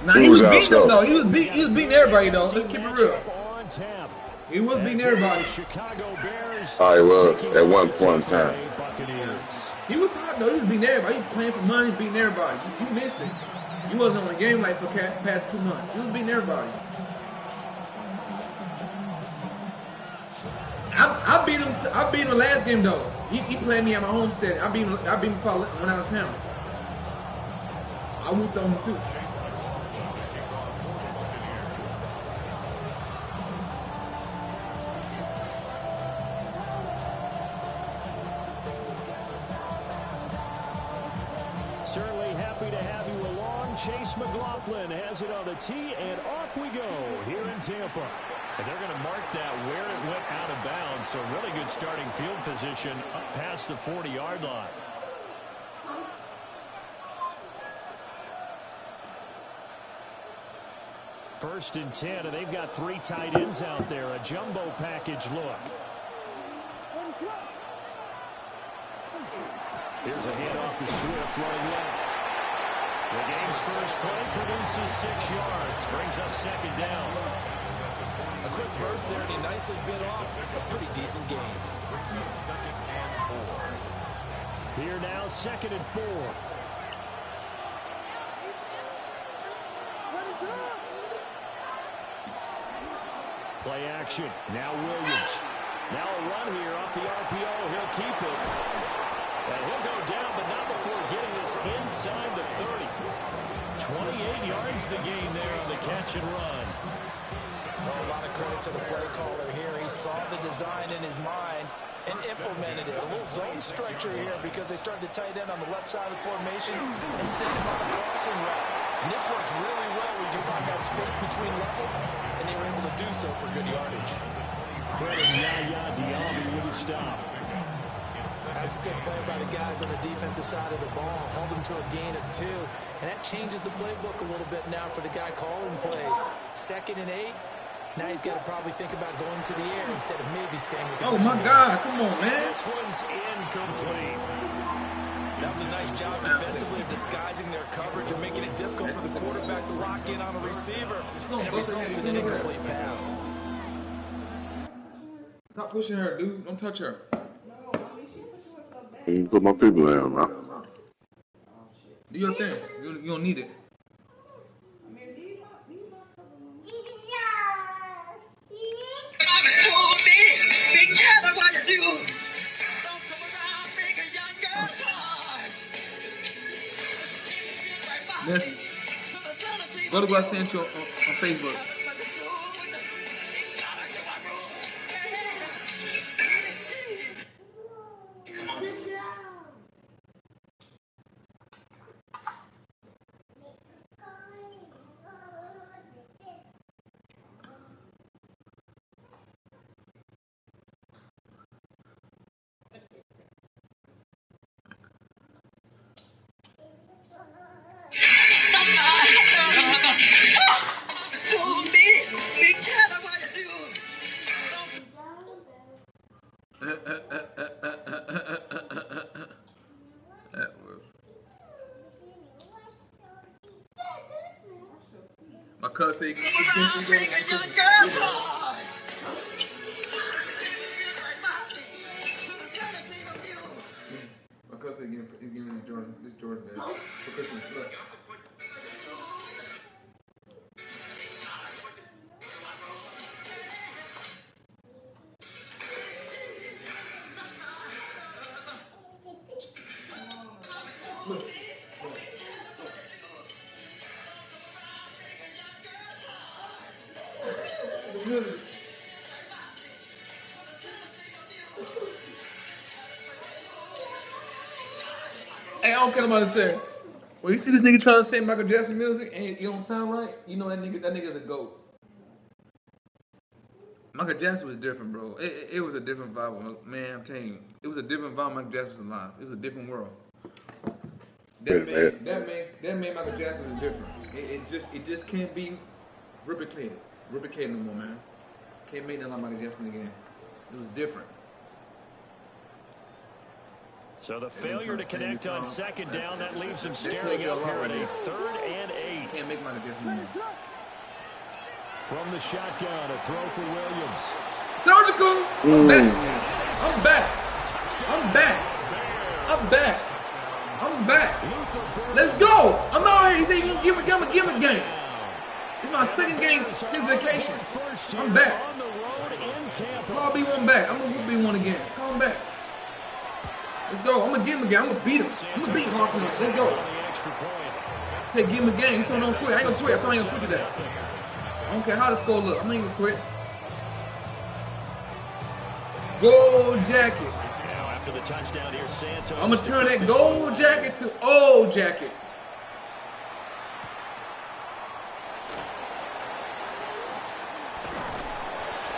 Nah, he was beating them though. He was beating everybody though. Let's keep it real. He was beating everybody. I was at one point in time. He was hot though. He was beating everybody. He was playing for money, beating everybody. You missed it. You wasn't on the game like for past 2 months. He was beating everybody. I beat him. I beat him last game though. He played me at my homestead. I beat him before I went out of town. I whooped on him too. Certainly happy to have you along. Chase McLaughlin has it on the tee, and off we go here in Tampa. And they're going to mark that where it went out of bounds. So really good starting field position up past the 40-yard line. First and 10, and they've got 3 tight ends out there. A jumbo package look. Here's a handoff to Swift running left. The game's first play produces 6 yards. Brings up second down. A quick burst there, and he nicely bit off a pretty decent game. Here now, 2nd and 4. Play action. Now Williams. Now a run here off the RPO. He'll keep it. And he'll go down, but not before getting this inside the 30. 28 yards the gain there on the catch and run. A lot of credit to the play caller here. He saw the design in his mind and implemented it. A little zone stretcher here because they started the tight end on the left side of the formation and sent him on a crossing route. And this works really well when you find that space between levels, and they were able to do so for good yardage. Credit Yaya Diaby with a stop. That's a good play by the guys on the defensive side of the ball. Held him to a gain of 2. And that changes the playbook a little bit now for the guy calling plays. 2nd and 8. Now he's got to probably think about going to the air instead of maybe staying with the Oh, my God. Come on, man. This one's incomplete. That was a nice job defensively of disguising their coverage and making it difficult for the quarterback to lock in on a receiver. And it results in an incomplete pass. Stop pushing her, dude. Don't touch her. You put my people in, man. Do your thing. You don't need it. Listen, go to what I sent you on Facebook. My cousin said, my cousin said, give me this Jordan bag for Christmas. Look. Hey, I don't care about it, sir. When you see this nigga trying to say Michael Jackson music and it don't sound right, you know that nigga's a goat. Michael Jackson was different, bro. It was a different vibe, man. I'm telling you, it was a different vibe. Michael Jackson was alive. It was a different world. That man, Michael Jackson was different. It just can't be replicated no more, man. Can't make nothing like Michael Jackson again. It was different. So the failure to connect on second down, that leaves him staring up here at a 3rd and 8. Can't make my difference. From the shotgun, a throw for Williams. Surgical. I'm back. I'm back. I'm back. I'm back. I'm back. Let's go. I'm out here. He said he's going to give me a game. It's my second game since vacation. I'm back. I'll be one back. I'm going to be one again. Come back. Let's go. I'm going to give him a game. I'm going to beat him. I'm going to beat Hawkins. Let's go. I said give him a game. He told me don't quit. I ain't going to quit. I told him I ain't going to quit today. I don't care how the score look. I'm not even going to quit. Gold jacket. Now after the touchdown here, Santos. I'm going to turn that gold jacket to old jacket.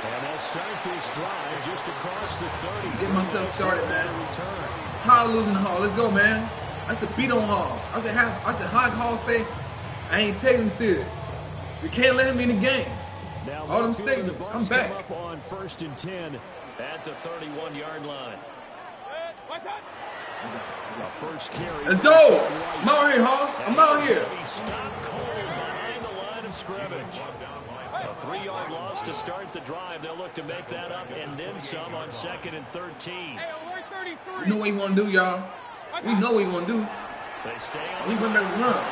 And they'll start this drive just across the 30. Get myself started, man. Hall losing the Hall. Let's go, man. That's the beat on Hall. I said Hall say, I ain't taking him serious. We can't let him in the game. Now, all them statements. I'm back. Up on 1st and 10 at the 31-yard line. First carry. Let's go. I'm out here, Hall. I'm out here. Stop cold behind the line of scrimmage. A 3-yard loss to start the drive. They'll look to make that up and then some on 2nd and 13. We know what he want to do, y'all. We know what he want to do. They stay on. He want to make a run.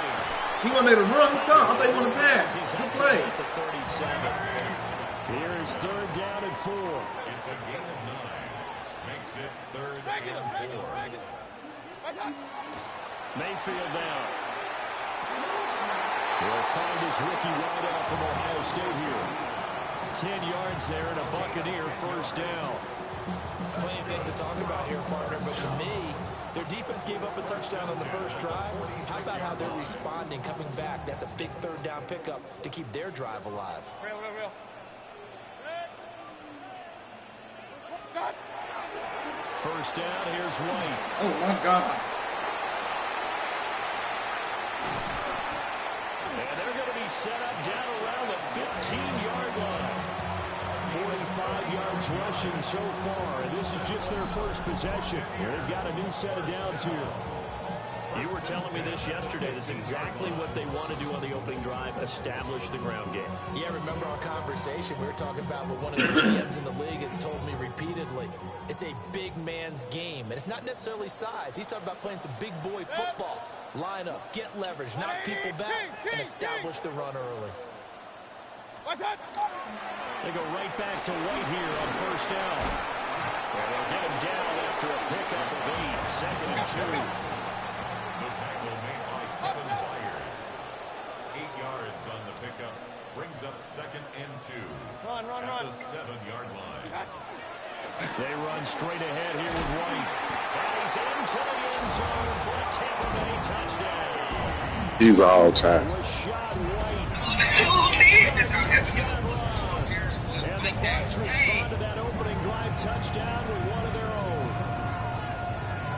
He want to make a run. I thought he want to pass. Good play. Here is 3rd down and 4. It's a gain of 9. Makes it 3rd and 4. Mayfield down. He'll find his rookie wideout from Ohio State here. 10 yards there and a Buccaneer 1st down. Plenty of things to talk about here, partner, but to me, their defense gave up a touchdown on the first drive. How about how they're responding, coming back? That's a big 3rd down pickup to keep their drive alive. First down, here's White. Oh, my God. And they're going to be set up down around the 15-yard line. 45 yards rushing so far. And this is just their first possession. They've got a new set of downs here. You were telling me this yesterday. This is exactly what they want to do on the opening drive, establish the ground game. Yeah, remember our conversation? We were talking about what one of the GMs in the league has told me repeatedly. It's a big man's game, and it's not necessarily size. He's talking about playing some big boy football. Line up, get leverage, knock people back, and establish the run early. They go right back to White here on 1st down. And they'll get him down after a pickup of 8, 2nd and 2. The tackle made by Kevin Byard. 8 yards on the pickup. Brings up 2nd and 2. Run. At the 7-yard line. They run straight ahead here with White. And he's into the end zone for a Tampa Bay touchdown. He's all time. Rashad White. And the Bucs respond to that opening drive touchdown with one of their own.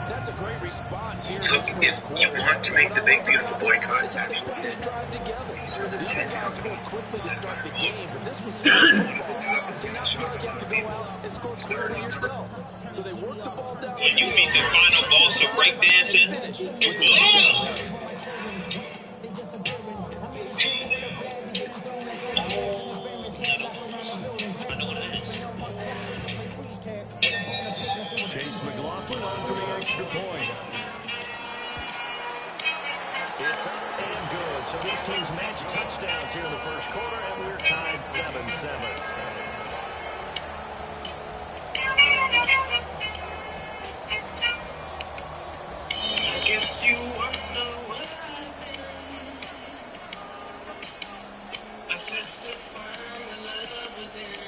That's a great response here in this first quarter. You want to make the big, beautiful boycott They put this drive together. The other guys scored quickly to start the game, but this was smart football. Do not feel like you have to go out and score quickly yourself. So they work the ball down. when you meet the final boss of breakdancing. Chase McLaughlin on for the extra point. It's up and good. So these teams match touchdowns here in the first quarter, and we're tied 7-7. I guess you wonder what I've been. I said to find the love within.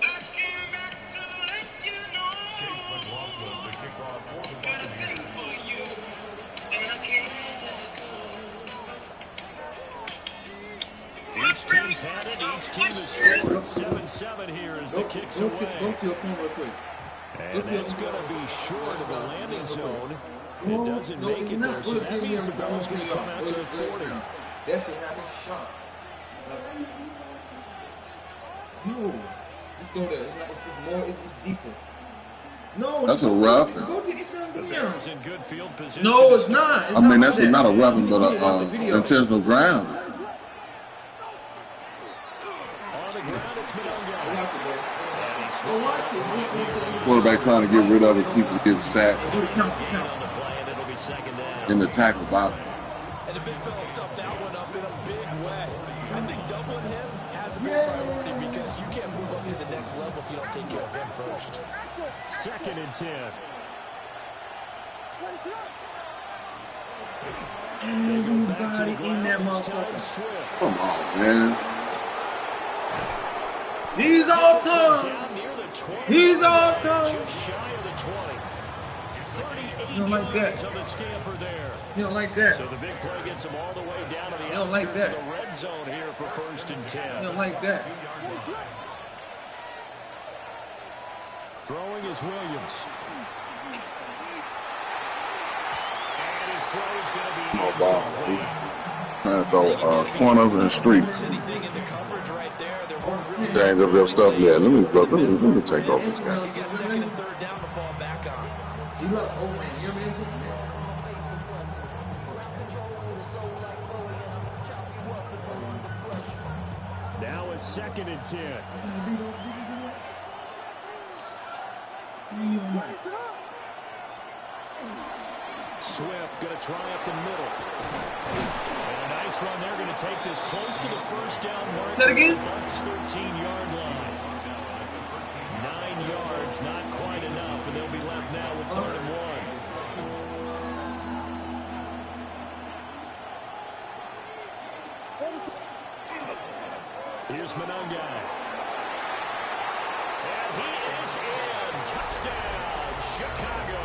I came back to let you know. Chase McLaughlin, the kickoff for the Got a thing Buccaneers. for you, and I can't let go. Each team's had it. Each team has scored. 7-7 here as the kicks Go away. to your phone real quick. And that's going to be short of the landing zone. It doesn't make it there, so that means the ball's going to come out to the 40. That should have a shot. No. Just go there. It's more, it's deeper. No, that's a roughing. go to Instagram The video. Bears in good field position. No, it's not. I mean, that's not a roughing, but intentional ground. On the ground, it's Mononga. Watch it, bro. Go watch it. Quarterback trying to get rid of it, keep from getting sacked Do the count. On the play, and it'll be second down. in the tackle box. And the big fella stuffed that one up in a big way. I think doubling him has a big priority because you can't move up to the next level if you don't take care of him first. 2nd and 10. Everybody in that motherfucker. Swift. Come on, man. He's all time. Down near the 20. He's all time. Just shy of the 20. 38 You don't like yards that. of the scamper there. You don't like that. So the big play gets him all the way down to the don't like outskirts of that. the red zone here for 1st and 10. You don't like that. Throwing is Williams. And his throw is going to be No ball. incomplete. Trying to throw corners and streets. Anything in the coverage right there, there weren't really Change up your stuff. Yeah, let me take over this guy. he's got 2nd and 3rd down to fall back on. You look, oh man, you know Now it's 2nd and 10. Swift going to try up the middle. And a nice run. They're going to take this close to the 1st down mark. Say it again. The Bucs 13-yard line. 9 yards, not quite enough, and they'll be left now with 3rd and 1. Here's Mononga. And he is in. Touchdown, Chicago.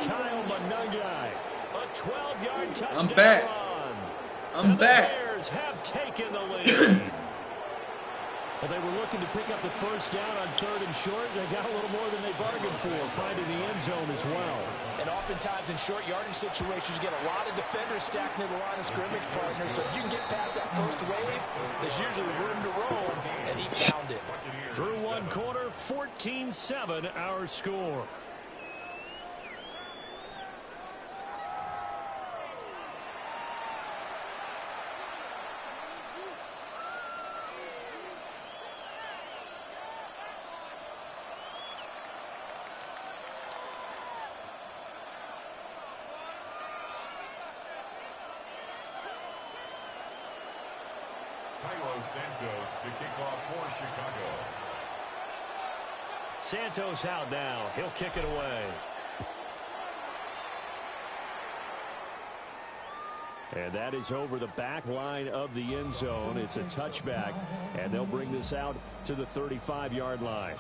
Kyle Mononga. A 12-yard touchdown I'm back. run. I'm And back. The Bears have taken the lead. Well, they were looking to pick up the 1st down on 3rd and short. They got a little more than they bargained for, finding the end zone as well. And oftentimes in short yardage situations, you get a lot of defenders stacked near the line of scrimmage partners. So if you can get past that first wave, there's usually room to roam, and he found it. Through one quarter, 14-7 our score. Santos to kick off for Chicago. Santos out now. He'll kick it away. And that is over the back line of the end zone. It's a touchback, and they'll bring this out to the 35-yard line.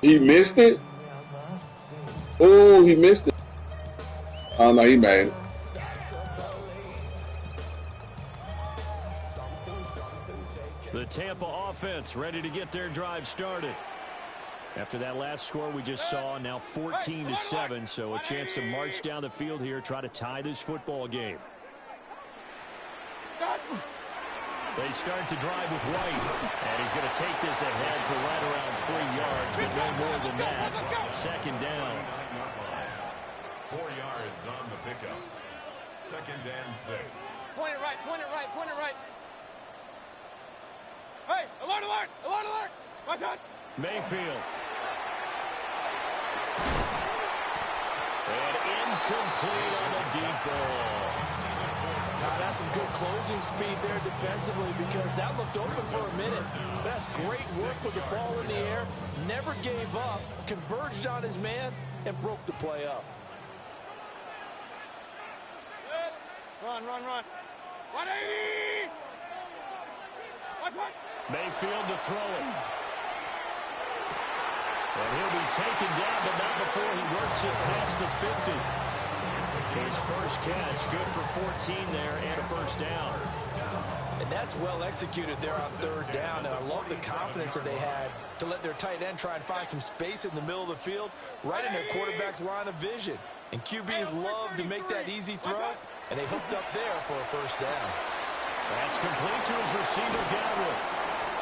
He missed it? Oh, he missed it. Oh, no, he made it. The Tampa offense ready to get their drive started. After that last score we just saw, now 14-7, so a chance to march down the field here, try to tie this football game. They start to drive with White, and he's going to take this ahead for right around 3 yards, but no more than that. 2nd down. 4 yards on the pickup. 2nd and 6. Point it right, point it right, point it right. Hey, alert, alert, alert, alert. Watch out. Mayfield. And incomplete on the deep ball. Now that's some good closing speed there defensively because that looked open for a minute. That's great work with the ball in the air. Never gave up, converged on his man, and broke the play up. Run, run, run. 180. Watch, watch. Mayfield to throw it. And he'll be taken down, but not before he works it past the 50. His first catch, good for 14 there and a 1st down. And that's well executed there on 3rd down. And I love the confidence that they had to let their tight end try and find some space in the middle of the field, right in their quarterback's line of vision. And QBs love to make that easy throw, and they hooked up there for a 1st down. That's complete to his receiver, Godwin.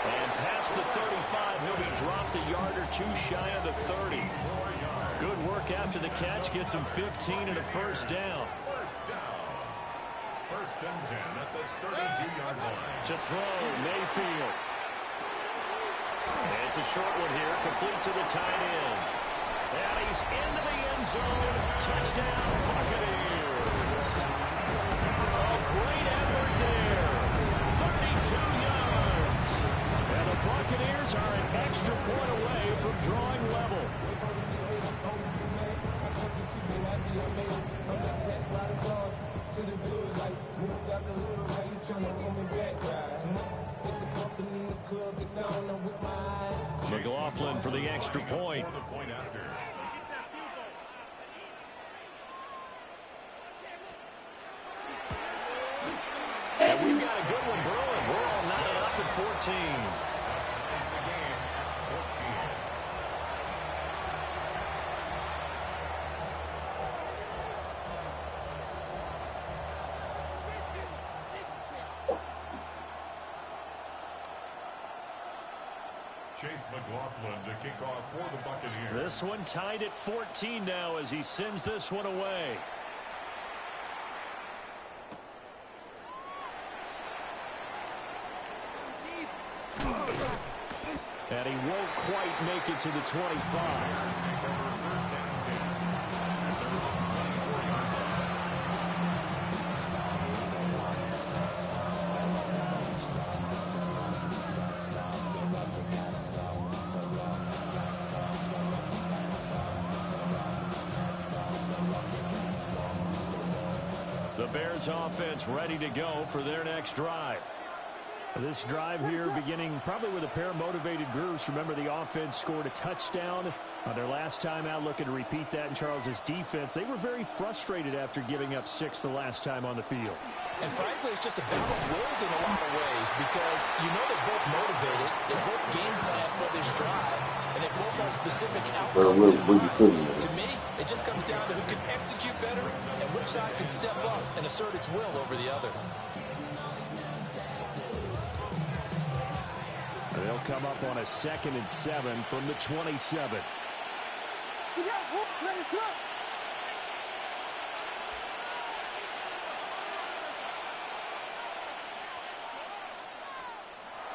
And past the 35, he'll be dropped a yard or two shy of the 30. Good work after the catch. Gets him 15 and a first down. First and 10 at the 32-yard line. To throw, Mayfield. It's a short one here, complete to the tight end. And he's into the end zone. Touchdown, Buccaneers. Oh, great effort there. 32 yards. And the Buccaneers are an extra point away from drawing level. McLaughlin for the extra point. And we've got a good one brewing. We're all knotted up at 14. Chase McLaughlin to kick off for the Buccaneers. This one tied at 14 now as he sends this one away. And he won't quite make it to the 25. The Bears offense ready to go for their next drive. This drive here beginning probably with a pair of motivated groups. Remember, the offense scored a touchdown on their last time out, looking to repeat that in Charles's defense. They were very frustrated after giving up 6 the last time on the field. And frankly, it's just a battle of wills in a lot of ways because you know they're both motivated, they both game plan for this drive, and they both have specific outcomes. To me, it just comes down to who can execute better and which side can step up and assert its will over the other. They'll come up on a 2nd and 7 from the 27.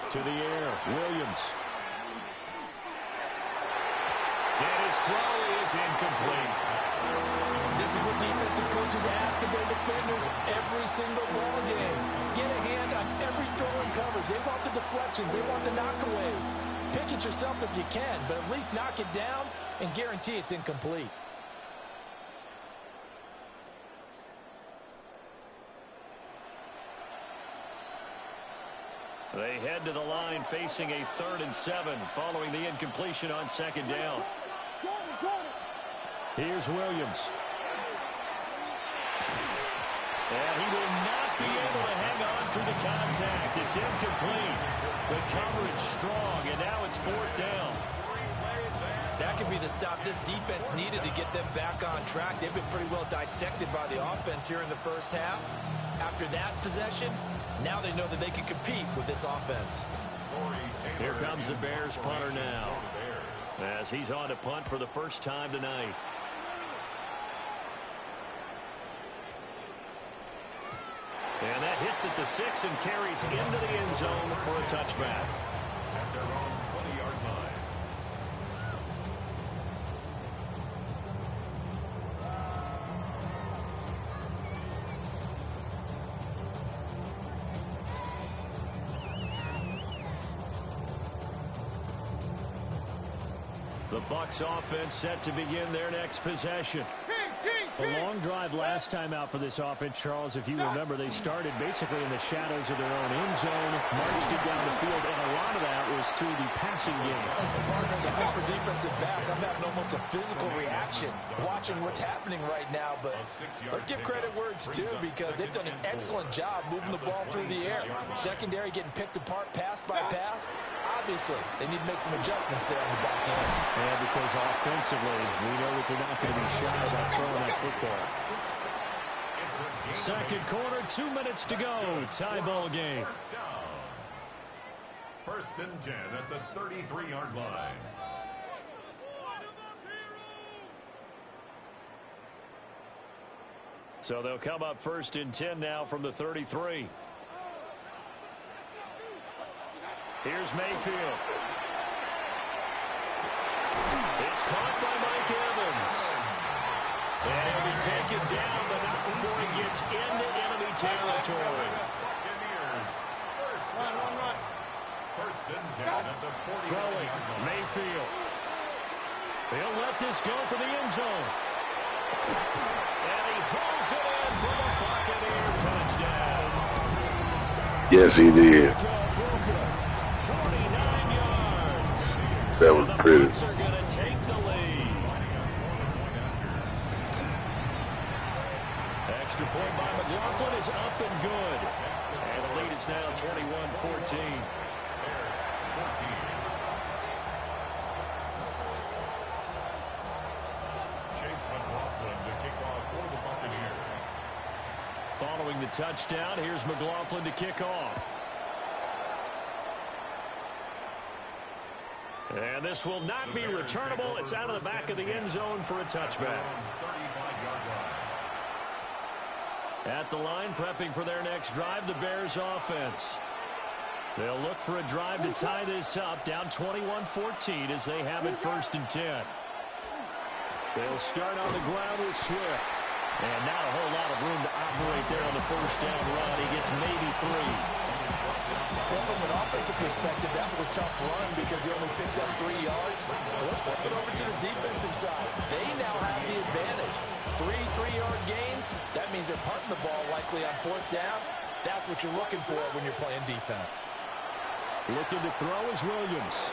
To the air, Williams. And his throw is incomplete. This is what defensive coaches ask of their defenders every single ball game. Get a hand on every throw and coverage. They want the deflections. They want the knockaways. Pick it yourself if you can, but at least knock it down and guarantee it's incomplete. They head to the line facing a 3rd and 7 following the incompletion on 2nd down. Here's Williams. And he will not be able to hang on through the contact. It's incomplete. The coverage strong, and now it's 4th down. That could be the stop this defense needed to get them back on track. They've been pretty well dissected by the offense here in the first half. After that possession, now they know that they can compete with this offense. Here comes the Bears punter now, as he's on to punt for the first time tonight. And that hits at the 6 and carries into the end zone for a touchback. At their own 20-yard line. The Bucs offense set to begin their next possession. A long drive last time out for this offense, Charles. If you remember, they started basically in the shadows of their own end zone, marched it down the field, and a lot of that was through the passing game. As a proper defensive back, I'm having almost a physical reaction watching what's happening right now. But let's give credit where it's due because they've done an excellent job moving the ball through the air. Secondary getting picked apart pass by pass. Obviously, they need to make some adjustments there on the back end. And because offensively, we know that they're not going to be shy about throwing that football. Second quarter, 2 minutes to go. Tie ball game. First and 10 at the 33-yard line. So they'll come up first and 10 now from the 33. Here's Mayfield. It's caught by Mike Evans. And he'll be taken down, but not before he gets into enemy territory. Run. First and 10 at the 40. Throwing, Mayfield. He'll let this go for the end zone. And he pulls it in for the Buccaneer touchdown. Yes, he did. 49 yards. That was pretty. The Bucs are going to take the lead. Extra point by McLaughlin is up and good. And the lead is now 21-14. Following the touchdown, here's McLaughlin to kick off. And this will not be returnable. It's out of the back of the end zone for a touchback. At the line, prepping for their next drive, the Bears offense. They'll look for a drive to tie this up, down 21-14 as they have it first and 10. They'll start on the ground with Swift. And not a whole lot of room to operate there on the first down run. He gets maybe 3. Well, from an offensive perspective, that was a tough run because he only picked up 3 yards. Well, let's flip it over to the defensive side. They now have the advantage. 3 3-yard gains. That means they're punting the ball likely on 4th down. That's what you're looking for when you're playing defense. Looking to throw is Williams.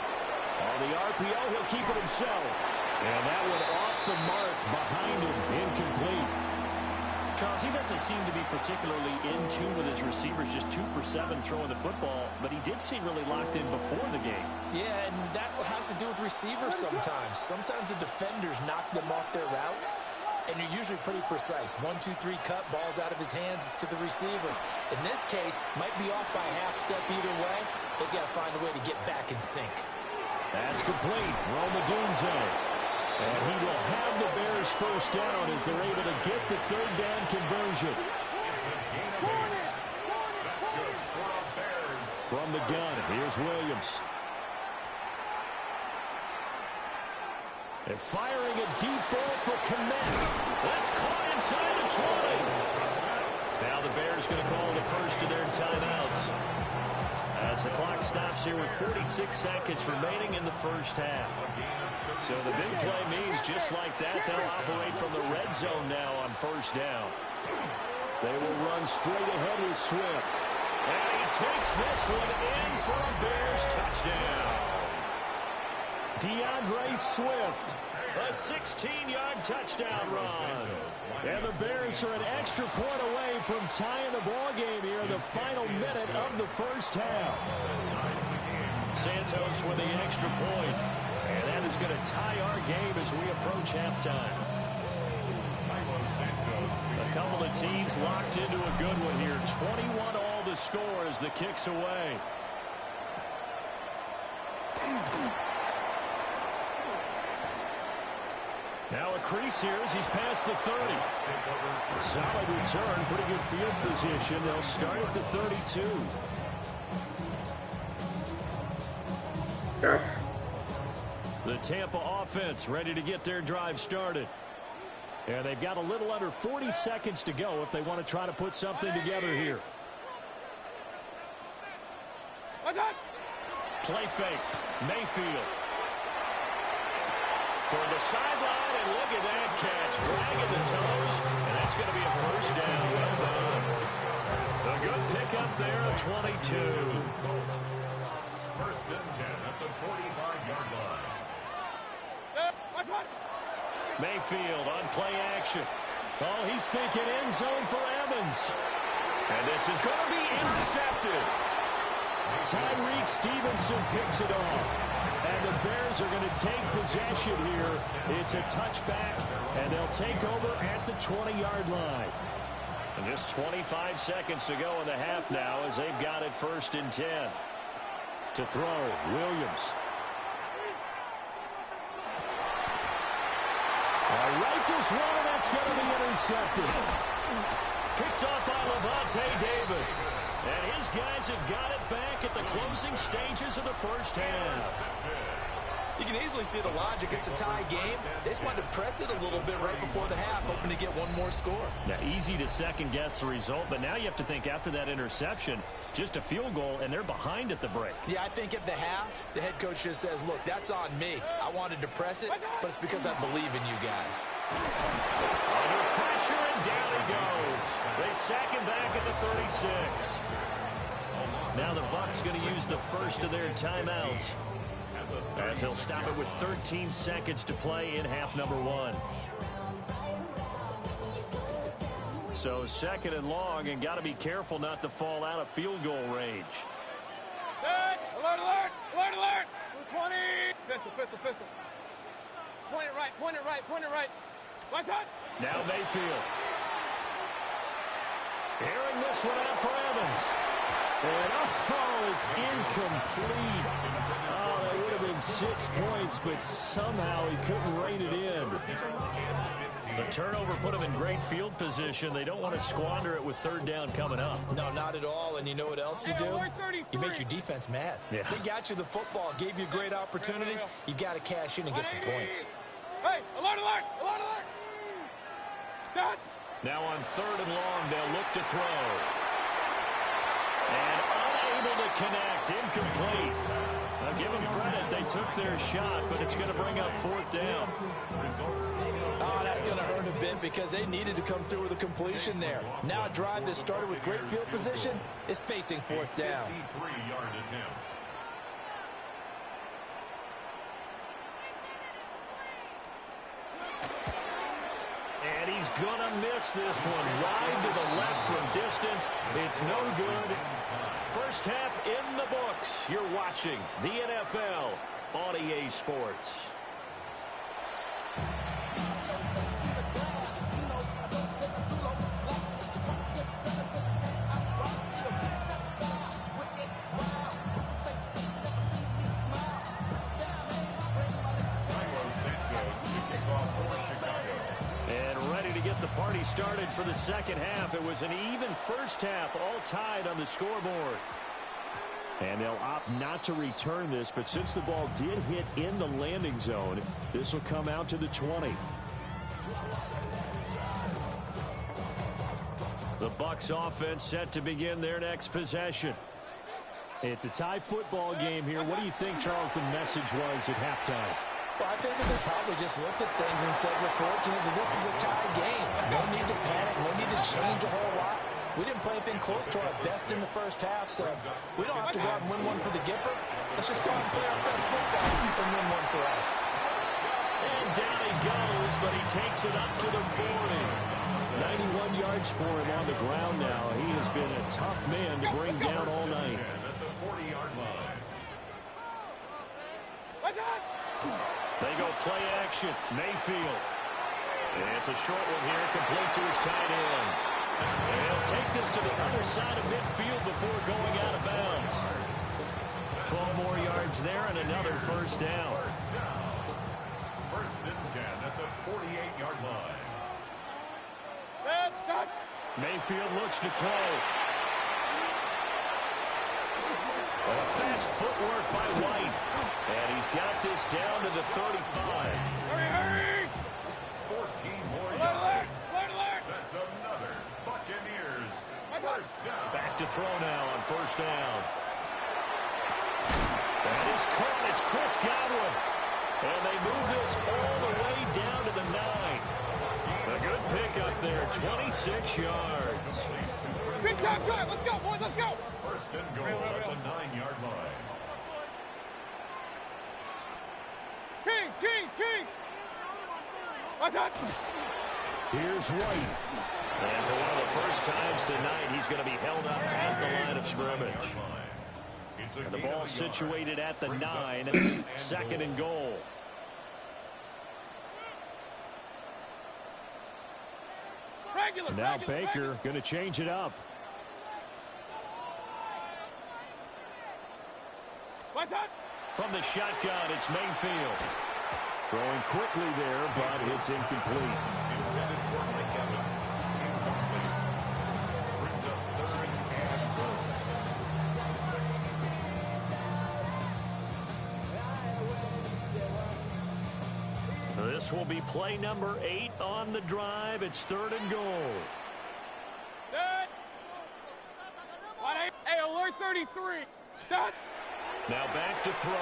On the RPO, he'll keep it himself. And that one off the mark behind him, incomplete. Charles, he doesn't seem to be particularly in tune with his receivers, just 2 for 7 throwing the football, but he did seem really locked in before the game. Yeah, and that has to do with receivers sometimes. Sometimes the defenders knock them off their routes, and you're usually pretty precise. 1, 2, 3 cut, balls out of his hands to the receiver. In this case, might be off by a half step either way. They've got to find a way to get back in sync. That's complete. Roma Dunze. And he will have the Bears first down as they're able to get the 3rd down conversion. From the gun, here's Williams. And firing a deep ball for Komet. That's caught inside the 20. Now the Bears going to call the first of their timeouts. As the clock stops here with 46 seconds remaining in the first half. So the big play means just like that, they'll operate from the red zone now on first down. They will run straight ahead with Swift. And he takes this one in for a Bears touchdown. DeAndre Swift, a 16-yard touchdown run. And the Bears are an extra point away from tying the ball game here in the final minute of the first half. Santos with the extra point. And that is going to tie our game as we approach halftime. A couple of teams locked into a good one here. 21 all the score as the kick's away. Now a crease here as he's past the 30. Solid return, pretty good field position. They'll start at the 32. The Tampa offense ready to get their drive started. And they've got a little under 40 seconds to go if they want to try to put something together here. Play fake. Mayfield. Toward the sideline, and look at that catch. Dragging the toes, and that's going to be a first down. Well done. A good pickup there, a 22. First and 10 at the 45-yard line. Mayfield on play action. Oh, he's thinking end zone for Evans. And this is going to be intercepted. Tyreek Stevenson picks it off. And the Bears are going to take possession here. It's a touchback, and they'll take over at the 20-yard line. And just 25 seconds to go in the half now as they've got it first and 10. To throw, Williams. Rifles one, and that's going to be intercepted. Picked off by Levante David. And his guys have got it back at the closing stages of the first half. You can easily see the logic. It's a tie game. They just wanted to press it a little bit right before the half, hoping to get one more score. Now, easy to second-guess the result, but now you have to think after that interception, just a field goal, and they're behind at the break. Yeah, I think at the half, the head coach just says, look, that's on me. I wanted to press it, but it's because I believe in you guys. Under pressure, and down he goes. They sack him back at the 36. Now the Bucs going to use the first of their timeouts, as he'll stop it with 13 seconds to play in half number one. So second and long, and got to be careful not to fall out of field goal range. Alert, alert, alert, alert. 20. Pistol, pistol, pistol. Point it right, point it right, point it right. Right side. Now Mayfield. Airing this one out for Evans. And, oh, it's incomplete. Oh, that would have been 6 points, but somehow he couldn't rein it in. The turnover put him in great field position. They don't want to squander it with third down coming up. No, not at all. And you know what else you do? You make your defense mad. Yeah. They got you the football, gave you a great opportunity. You got to cash in and get some points. Hey, alert, alert, alert, alert. Stop. Now on third and long, they'll look to throw. And unable to connect, incomplete. I'll give them credit, they took their shot, but it's going to bring up fourth down. Oh, that's going to hurt a bit because they needed to come through with a completion there. Now a drive that started with great field position is facing fourth down. 53-yard attempt. And he's going to miss this one. Wide to the left from distance. It's no good. First half in the books. You're watching the NFL on EA Sports. The party started for the second half. It was an even first half, all tied on the scoreboard. And they'll opt not to return this, but since the ball did hit in the landing zone, this will come out to the 20. The Bucs offense set to begin their next possession. It's a tie football game here. What do you think, Charles, the message was at halftime? Well, I think that they probably just looked at things and said, we're fortunate that this is a tie game. No need to panic. No need to change a whole lot. We didn't play anything close to our best in the first half, so we don't have to go out and win one for the Gipper. Let's just go out and play our best football and win one for us. And down he goes, but he takes it up to the 40. 91 yards for him on the ground now. He has been a tough man to bring down all night. At the 40-yard line. They go play action. Mayfield. And it's a short one here, complete to his tight end. And he'll take this to the other side of midfield before going out of bounds. 12 more yards there and another first down. First and 10 at the 48-yard line. Mayfield looks to throw. A fast footwork by White. And he's got this down to the 35. Hurry, hurry! 14 more Alert, yards. alert, alert! That's another Buccaneers first down. Back to throw now on first down. That is caught. It's Chris Godwin. And they move this all the way down to the 9. A good pickup there, 26 yards. Big time drive. Let's go, boys. Let's go. First and goal at the 9-yard line. Kings, Kings, Kings. What's up? Here's White. And for one of the first times tonight, he's going to be held up at the line of scrimmage. And the ball situated at the 9, second and goal. Now Baker going to change it up. From the shotgun, it's Mayfield. Throwing quickly there, but it's incomplete. This will be play number 8 on the drive. It's 3rd and goal. Hey, alert 33. Stop. Now back to throw.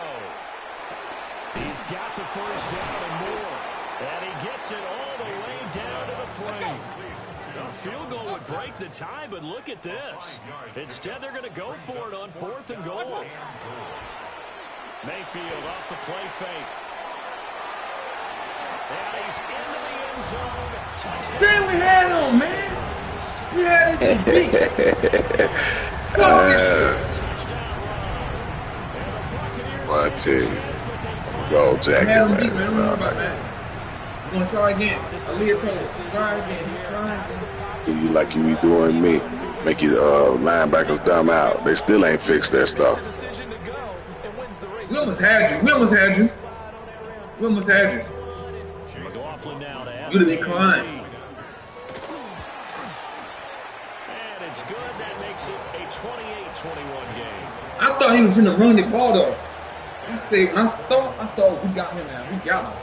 He's got the first down and more. And he gets it all the way down to the frame. A field goal would break the tie, but look at this. Instead, they're going to go for it on 4th and goal. Mayfield off the play fake. And he's into the end zone. Touchdown. Damn, we had him, man. We had it this Well, I tell you, go jacket, man. man. Don't worry about that. We're gonna try again. Aaliyah told us, try again. Try again. Do you like you be doing me? Make your linebackers dumb out. They still ain't fixed that stuff. We almost had you. We almost had you. We almost had you. You'd have been crying. And it's good. That makes it a 28-21 game. I thought he was gonna run the ball though. I said, I thought we got him now. We got him.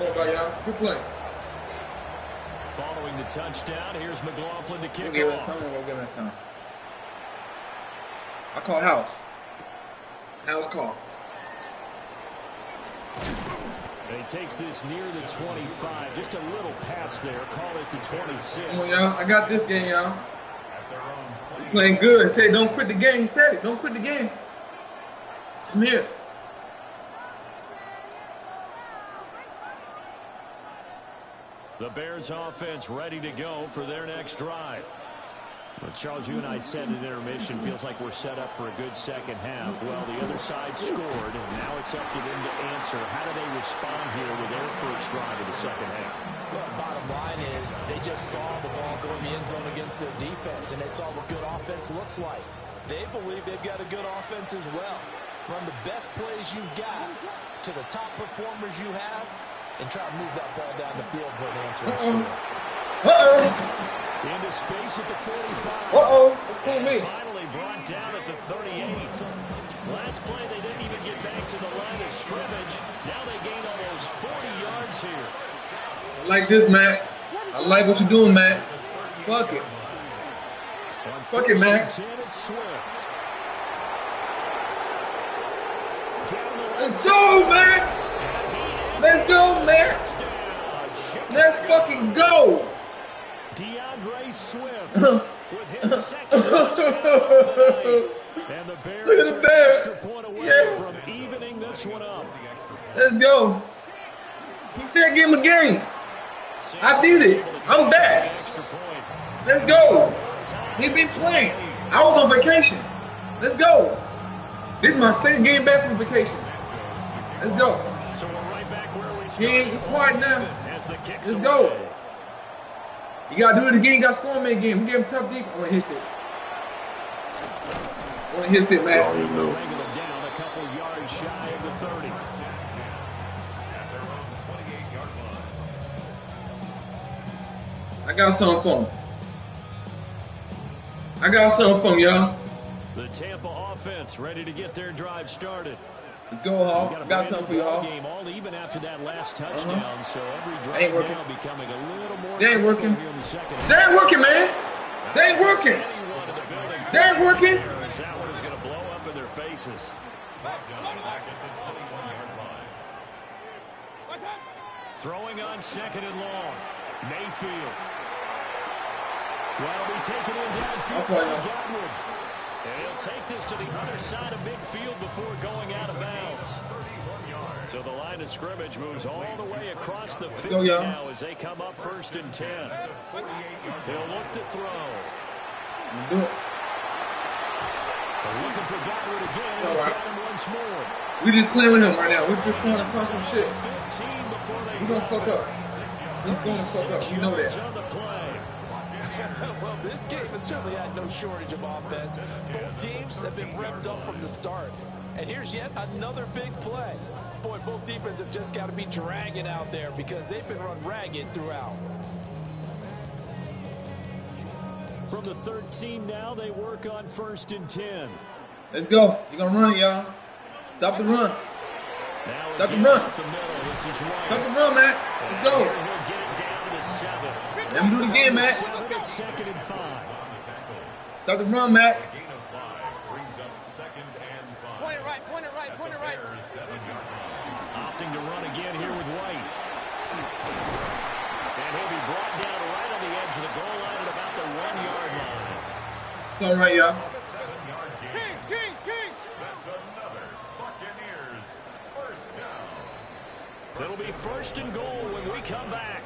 Oh my y'all, good play. Following the touchdown, here's McLaughlin to kick We'll off. give us time. I call house. House call. He takes this near the 25, just a little pass there. Call it the 26. Come on, y'all. I got this game, y'all. We're playing good. Say, don't quit the game. He said it. Don't quit the game. I'm here. The Bears offense ready to go for their next drive. Well, Charles, you and I said in intermission, feels like we're set up for a good second half. Well, the other side scored, and now it's up to them to answer. How do they respond here with their first drive of the second half? Well, bottom line is they just saw the ball go in the end zone against their defense, and they saw what good offense looks like. They believe they've got a good offense as well. Run the best plays you've got to the top performers you have, and try to move that ball down the field for an answer. Into space at the 45. That's cool me. Finally brought down at the 38. Last play, they didn't even get back to the line of scrimmage. Now they gained almost 40 yards here. I like this, Matt. I like what you're doing, Matt. Fuck it. Fuck it, Matt. Let's go, Matt. Let's go, Matt. Let's fucking go. DeAndre Swift with his second touchdown. And the Bears Look at the Bears. extra point away from evening this one up. Let's go. He said give him a game. I did it. I'm back. Let's go. He been playing. I was on vacation. Let's go. This is my second game back from vacation. Let's go. So we're right back where we started. He ain't quiet now. Let's go. You gotta do it again. You gotta score him again. We give him tough deep. I want to hit it. I want to hit it, man. Down a couple yards shy of the 30. I got something for him. I got something for him, y'all. The Tampa offense ready to get their drive started. Let's go, Hall. Got something for you, Hall. Game all even after that last touchdown, so every drive ain't working. now becoming a little more. They ain't working. here in the second half. They ain't working, man. They ain't working. They ain't working. That one is going to blow up in their faces. Throwing on second and long. Mayfield. Well, be taken in downfield by Godwin. And he'll take this to the other side of midfield before going out of bounds. So the line of scrimmage moves all the way across the 50 now as they come up 1st and 10. He'll look to throw. Do it. Looking for Godwin again. He's got him once more. We just playing with him right now. We're just trying to cause some shit. 15 before they We're gonna fuck up. We're gonna fuck up. You know that. on the play. Well, this game has certainly had no shortage of offense. Both teams have been revved up from the start. And here's yet another big play. Boy, both defenses have just got to be dragging out there because they've been run ragged throughout. From the 13 now, they work on 1st and 10. Let's go. You're going to run it, y'all. Stop the run. Stop the run. Stop the run, Matt. Let's go. Let him do it again, Matt. Stop the run, Matt. Point it right, point it right, point it right. Opting to run again here with White. And he'll be brought down right on the edge of the goal line at about the 1-yard line. It's all right, y'all. Kings. That's another Buccaneers first down. It'll be 1st and goal when we come back.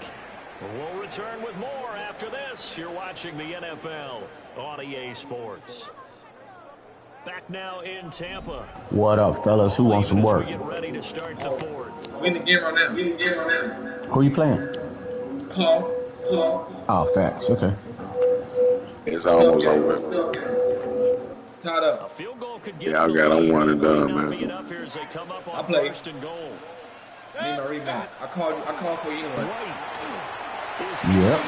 We'll return with more after this. You're watching the NFL on EA Sports. Back now in Tampa. What up, fellas? Who wants some work? We get ready to start the 4th. We in the game right now. Who you playing? Paul. Oh, facts. Okay. It's almost over. Tied up. A field goal could get Yeah, I got on one and done, man. enough here as they come up on I played. 1st and goal. Need my rebound. I called for you anyway. Yep.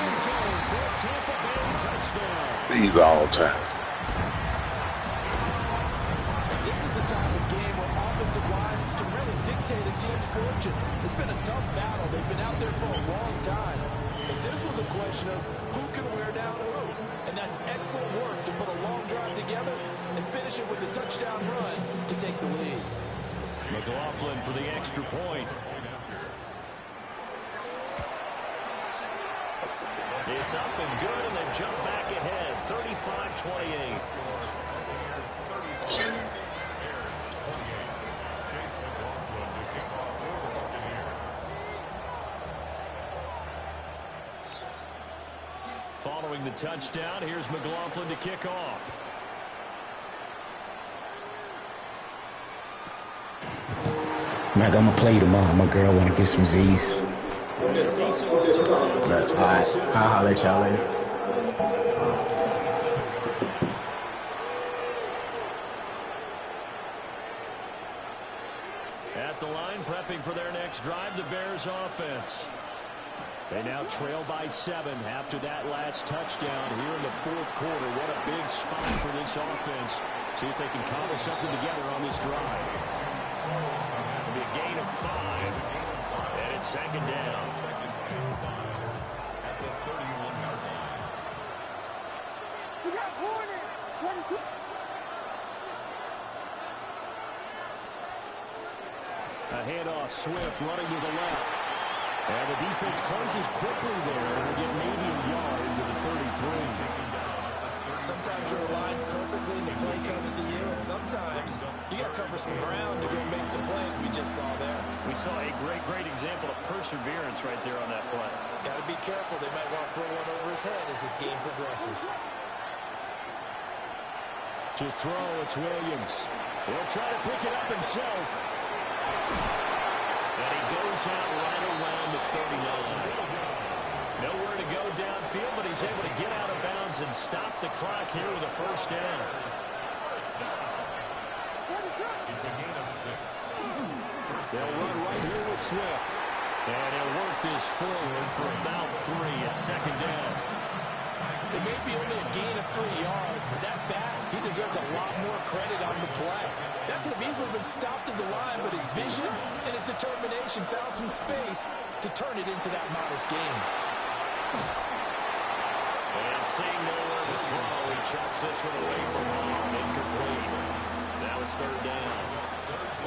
These all time. This is the type of game where offensive lines can really dictate a team's fortunes. It's been a tough battle. They've been out there for a long time. But this was a question of who can wear down who. And that's excellent work to put a long drive together and finish it with a touchdown run to take the lead. McLaughlin for the extra point. It's up and good, and they jump back ahead, 35-28. Following the touchdown, here's McLaughlin to kick off. Man, I'm gonna play tomorrow. My girl wanna get some Z's. Alright, I'll holler at y'all later. At the line, prepping for their next drive, the Bears offense. They now trail by 7 after that last touchdown here in the 4th quarter. What a big spot for this offense. See if they can cobble something together on this drive. It'll be a gain of 5. And it's 2nd down. At the 31-yard line. You got warning. 22. A handoff, Swift running to the left. And the defense closes quickly there. And will get maybe a yard to the 33. Sometimes you're aligned perfectly and the play comes to you, and sometimes you got to cover some ground to go make the plays we just saw there. We saw a great example of perseverance right there on that play. Got to be careful. They might want to throw one over his head as this game progresses. To throw, it's Williams. He'll try to pick it up himself. And he goes out right around the 39. Nowhere to go downfield, but he's able to get out of bounds and stop the clock here with a 1st down. It's a gain of 6. They'll run right here with Swift. And he'll work this forward for about 3 at 2nd down. It may be only a gain of 3 yards, but that back, he deserves a lot more credit on the play. That could have easily been stopped at the line, but his vision and his determination found some space to turn it into that modest gain. And seeing nowhere to throw, he chucks this one away from home. Incomplete. Now it's 3rd down.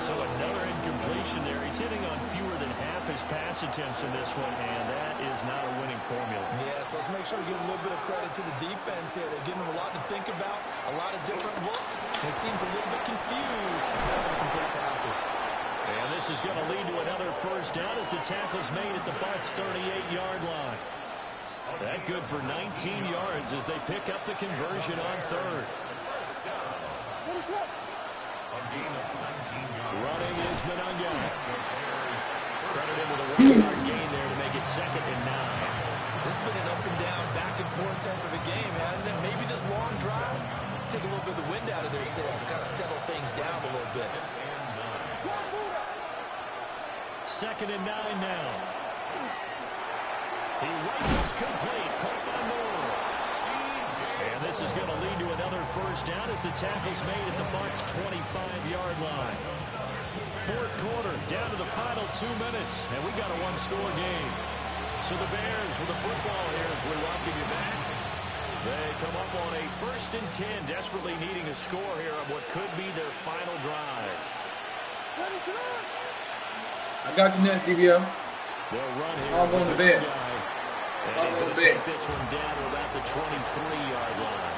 So another incompletion there. He's hitting on fewer than half his pass attempts in this one, and that is not a winning formula. Yes, let's make sure we give a little bit of credit to the defense here. They're giving him a lot to think about, a lot of different looks, and he seems a little bit confused trying to complete passes. And this is going to lead to another 1st down as the tackle's made at the Bucs' 38-yard line. That good for 19 yards as they pick up the conversion on 3rd. Running is Monunga. Credit him with a 1-yard gain there to make it 2nd and 9. This has been an up and down, back and forth type of a game, hasn't it? Maybe this long drive take a little bit of the wind out of their sails, kind of settle things down a little bit. 2nd and 9 now. He races complete. Caught by Moore. And this is going to lead to another first down as the tackle's made at the Bucs' 25-yard line. 4th quarter, down to the final 2 minutes, and we got a one-score game. So the Bears with the football here as we welcome you back. They come up on a 1st and 10, desperately needing a score here on what could be their final drive. I got you next, DBO. They'll run here. I'll go to bed. And he's going to take this one down to about the 23-yard line.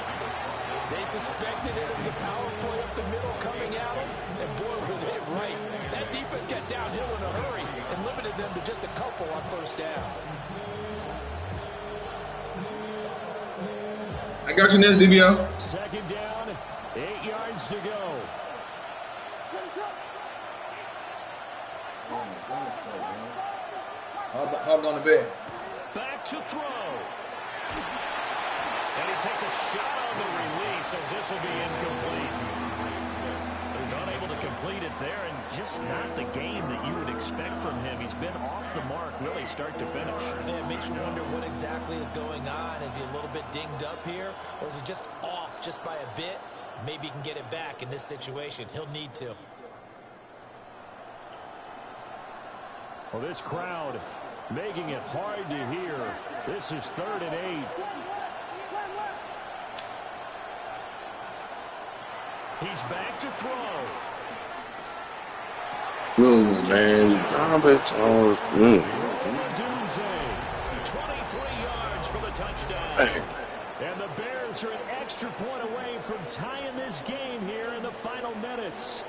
They suspected it was a power play up the middle coming at them, and boy, was it right. That defense got downhill in a hurry and limited them to just a couple on 1st down. I got you next, DBO. 2nd down, 8 yards to go. I'll go to bed. Back to throw. And he takes a shot on the release as this will be incomplete. He's unable to complete it there, and just not the game that you would expect from him. He's been off the mark really start to finish. Yeah, it makes you wonder what exactly is going on. Is he a little bit dinged up here, or is he just off just by a bit? Maybe he can get it back in this situation. He'll need to. Well, this crowd making it hard to hear. This is 3rd and 8. He's back to throw. Man, garbage on. 23 yards for the touchdown. And the Bears are an extra point away from tying this game here in the final minutes.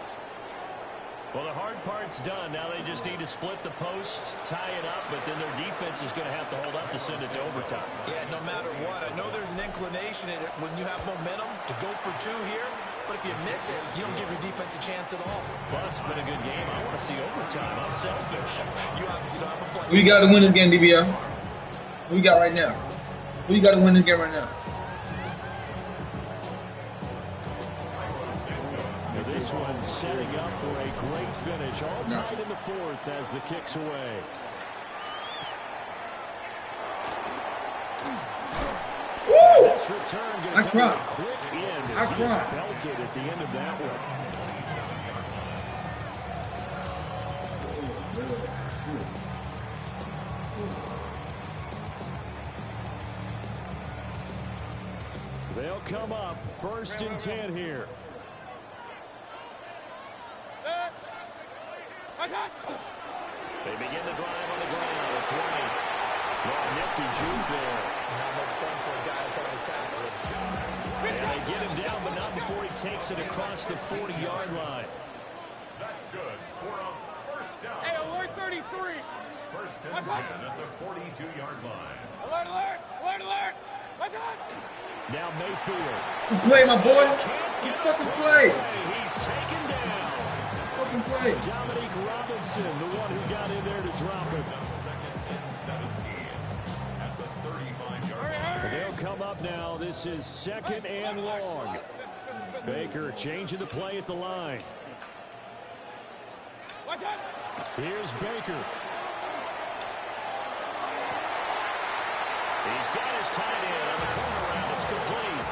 Well, the hard part's done. Now they just need to split the post, tie it up, but then their defense is going to have to hold up to send it to overtime. Yeah, no matter what. I know there's an inclination in it when you have momentum to go for 2 here, but if you miss it, you don't give your defense a chance at all. Plus, been a good game. I want to see overtime. I'm selfish. You obviously don't have a flight. We got to win this game, DBO. What we got right now? We got to win this game right now. This one setting up for a great finish. All tied in the 4th as the kick's away. Woo! This return going to come a quick end as he is belted at the end of that one. They'll come up 1st and 10 here. They begin the drive on the ground. It's right. Nifty juke there. Not much fun for a guy trying to tackle it. And they get him down, but not before he takes it across the 40-yard line. That's good for a 1st down. Hey, alert 33. 1st and 10 at the 42-yard line. Alert, alert, alert, alert. What's up? Now Mayfield. Good play, my boy. Can't get Fucking it play. He's taken down. Fucking play. Dominique Robinson, the one who got in there to drop it. 2nd and 17 at the 35-yard line. They'll come up now. This is 2nd and long. Baker changing the play at the line. What's up? Here's Baker. He's got his tight end on the corner route. It's complete.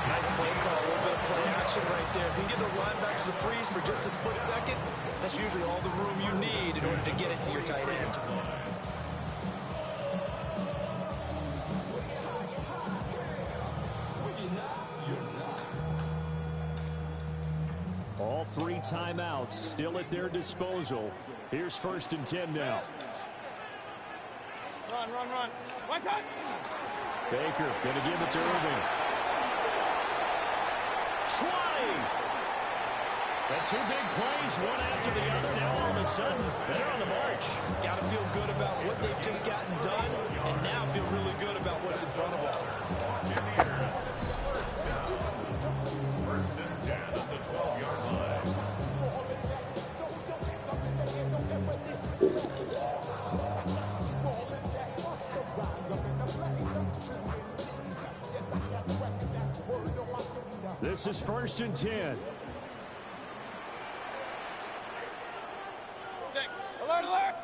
Nice play call, a little bit of play action right there. If you can get those linebackers to freeze for just a split second, that's usually all the room you need in order to get it to your tight end. All 3 timeouts still at their disposal. Here's 1st and 10 now. Run, run, run. What's up? Baker going to give it to Irving. Trying. And 2 big plays, one after the other. Now all of a sudden, they're on the march. Got to feel good about what they've just gotten done, and now feel really good about what's in front of them. 1st and 10 at the 12-yard line. This is 1st and 10. Alert, alert!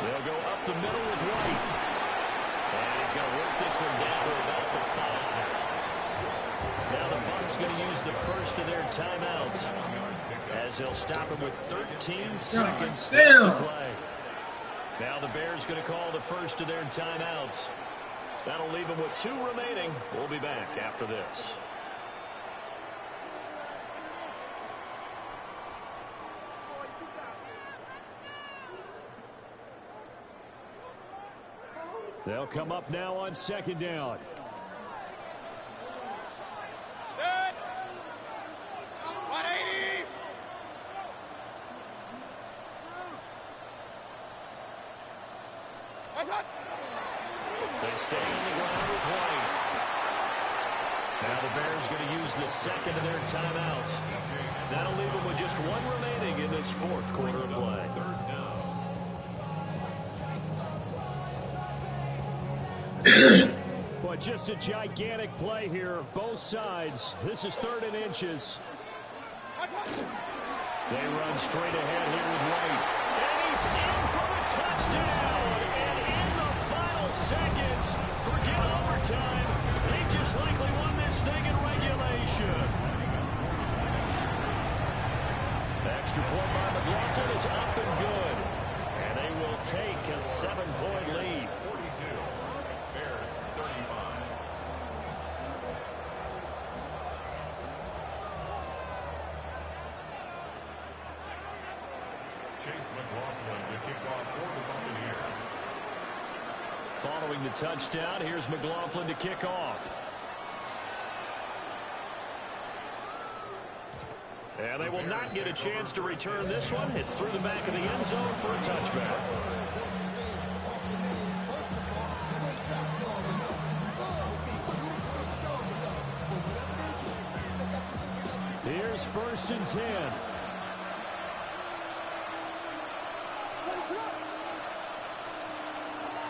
They'll go up the middle with White. And he's going to work this one down to about the 5. Now the Bucs going to use the first of their timeouts, as they'll stop him with 13 seconds left to play. Now the Bears going to call the first of their timeouts. That'll leave them with 2 remaining. We'll be back after this. They'll come up now on 2nd down. Good. 180. They stay on the ground with White. Now the Bears going to use the second of their timeouts. That'll leave them with just 1 remaining in this 4th quarter of play. But just a gigantic play here, both sides. This is 3rd and inches. They run straight ahead here with White. And he's in for a touchdown. And in the final seconds, forget overtime. They just likely won this thing in regulation. Extra point by McLaughlin is up and good. And they will take a 7-point lead. Following the touchdown, here's McLaughlin to kick off. And they will not get a chance to return this one. It's through the back of the end zone for a touchback. Here's 1st and 10.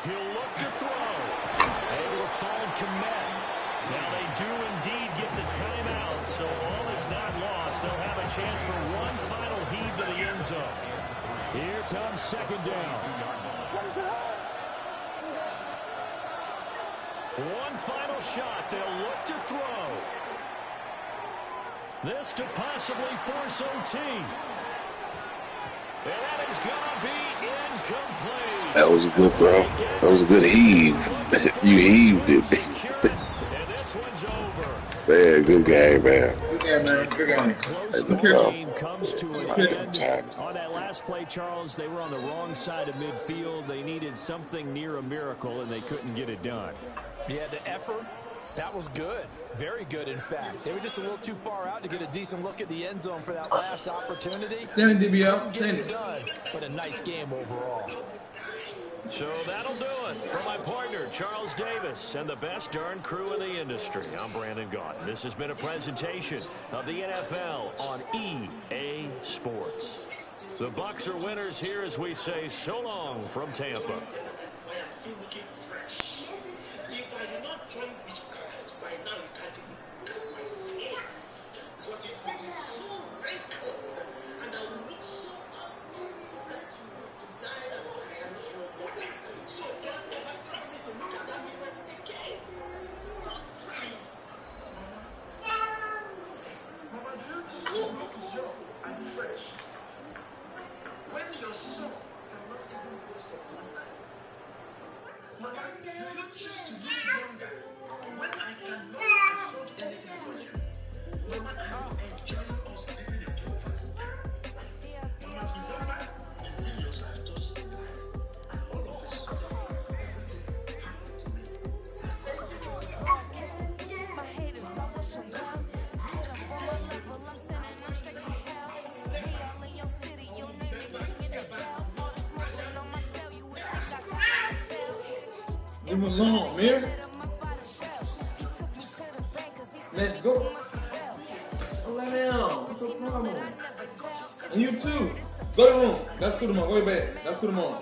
He'll look to throw. Able to find Mack Med. Now they do indeed get the timeout, so all is not lost. They'll have a chance for one final heave to the end zone. Here comes 2nd down. One final shot. They'll look to throw. This to possibly force OT. And that is going to be incomplete. That was a good throw. That was a good heave. You heaved it. And this one's over. Man, good game, man. Good game, man. Good game. Close game comes to an end. On that last play, Charles, they were on the wrong side of midfield. They needed something near a miracle, and they couldn't get it done. Yeah, the effort, that was good. Very good, in fact. They were just a little too far out to get a decent look at the end zone for that last opportunity. Send it, DBL. Send it. Done, but a nice game overall. So that'll do it. For my partner, Charles Davis, and the best darn crew in the industry, I'm Brandon Gaunt. This has been a presentation of the NFL on EA Sports. The Bucs are winners here as we say so long from Tampa. It was long, man. Let's go. Don't let me down. What's the problem? And you too. Go to the room. Let's go to the room. Go to bed. Let's go to the room.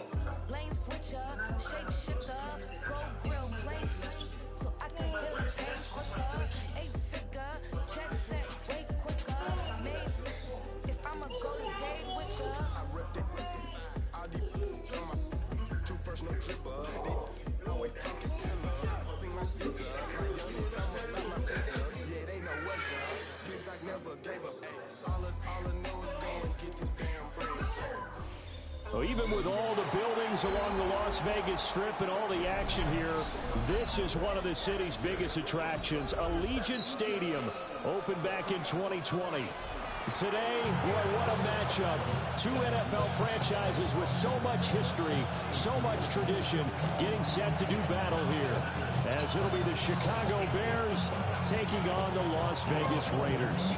Well, even with all the buildings along the Las Vegas Strip and all the action here, this is one of the city's biggest attractions. Allegiant Stadium opened back in 2020. Today, boy, what a matchup. Two NFL franchises with so much history, so much tradition, getting set to do battle here. As it'll be the Chicago Bears taking on the Las Vegas Raiders.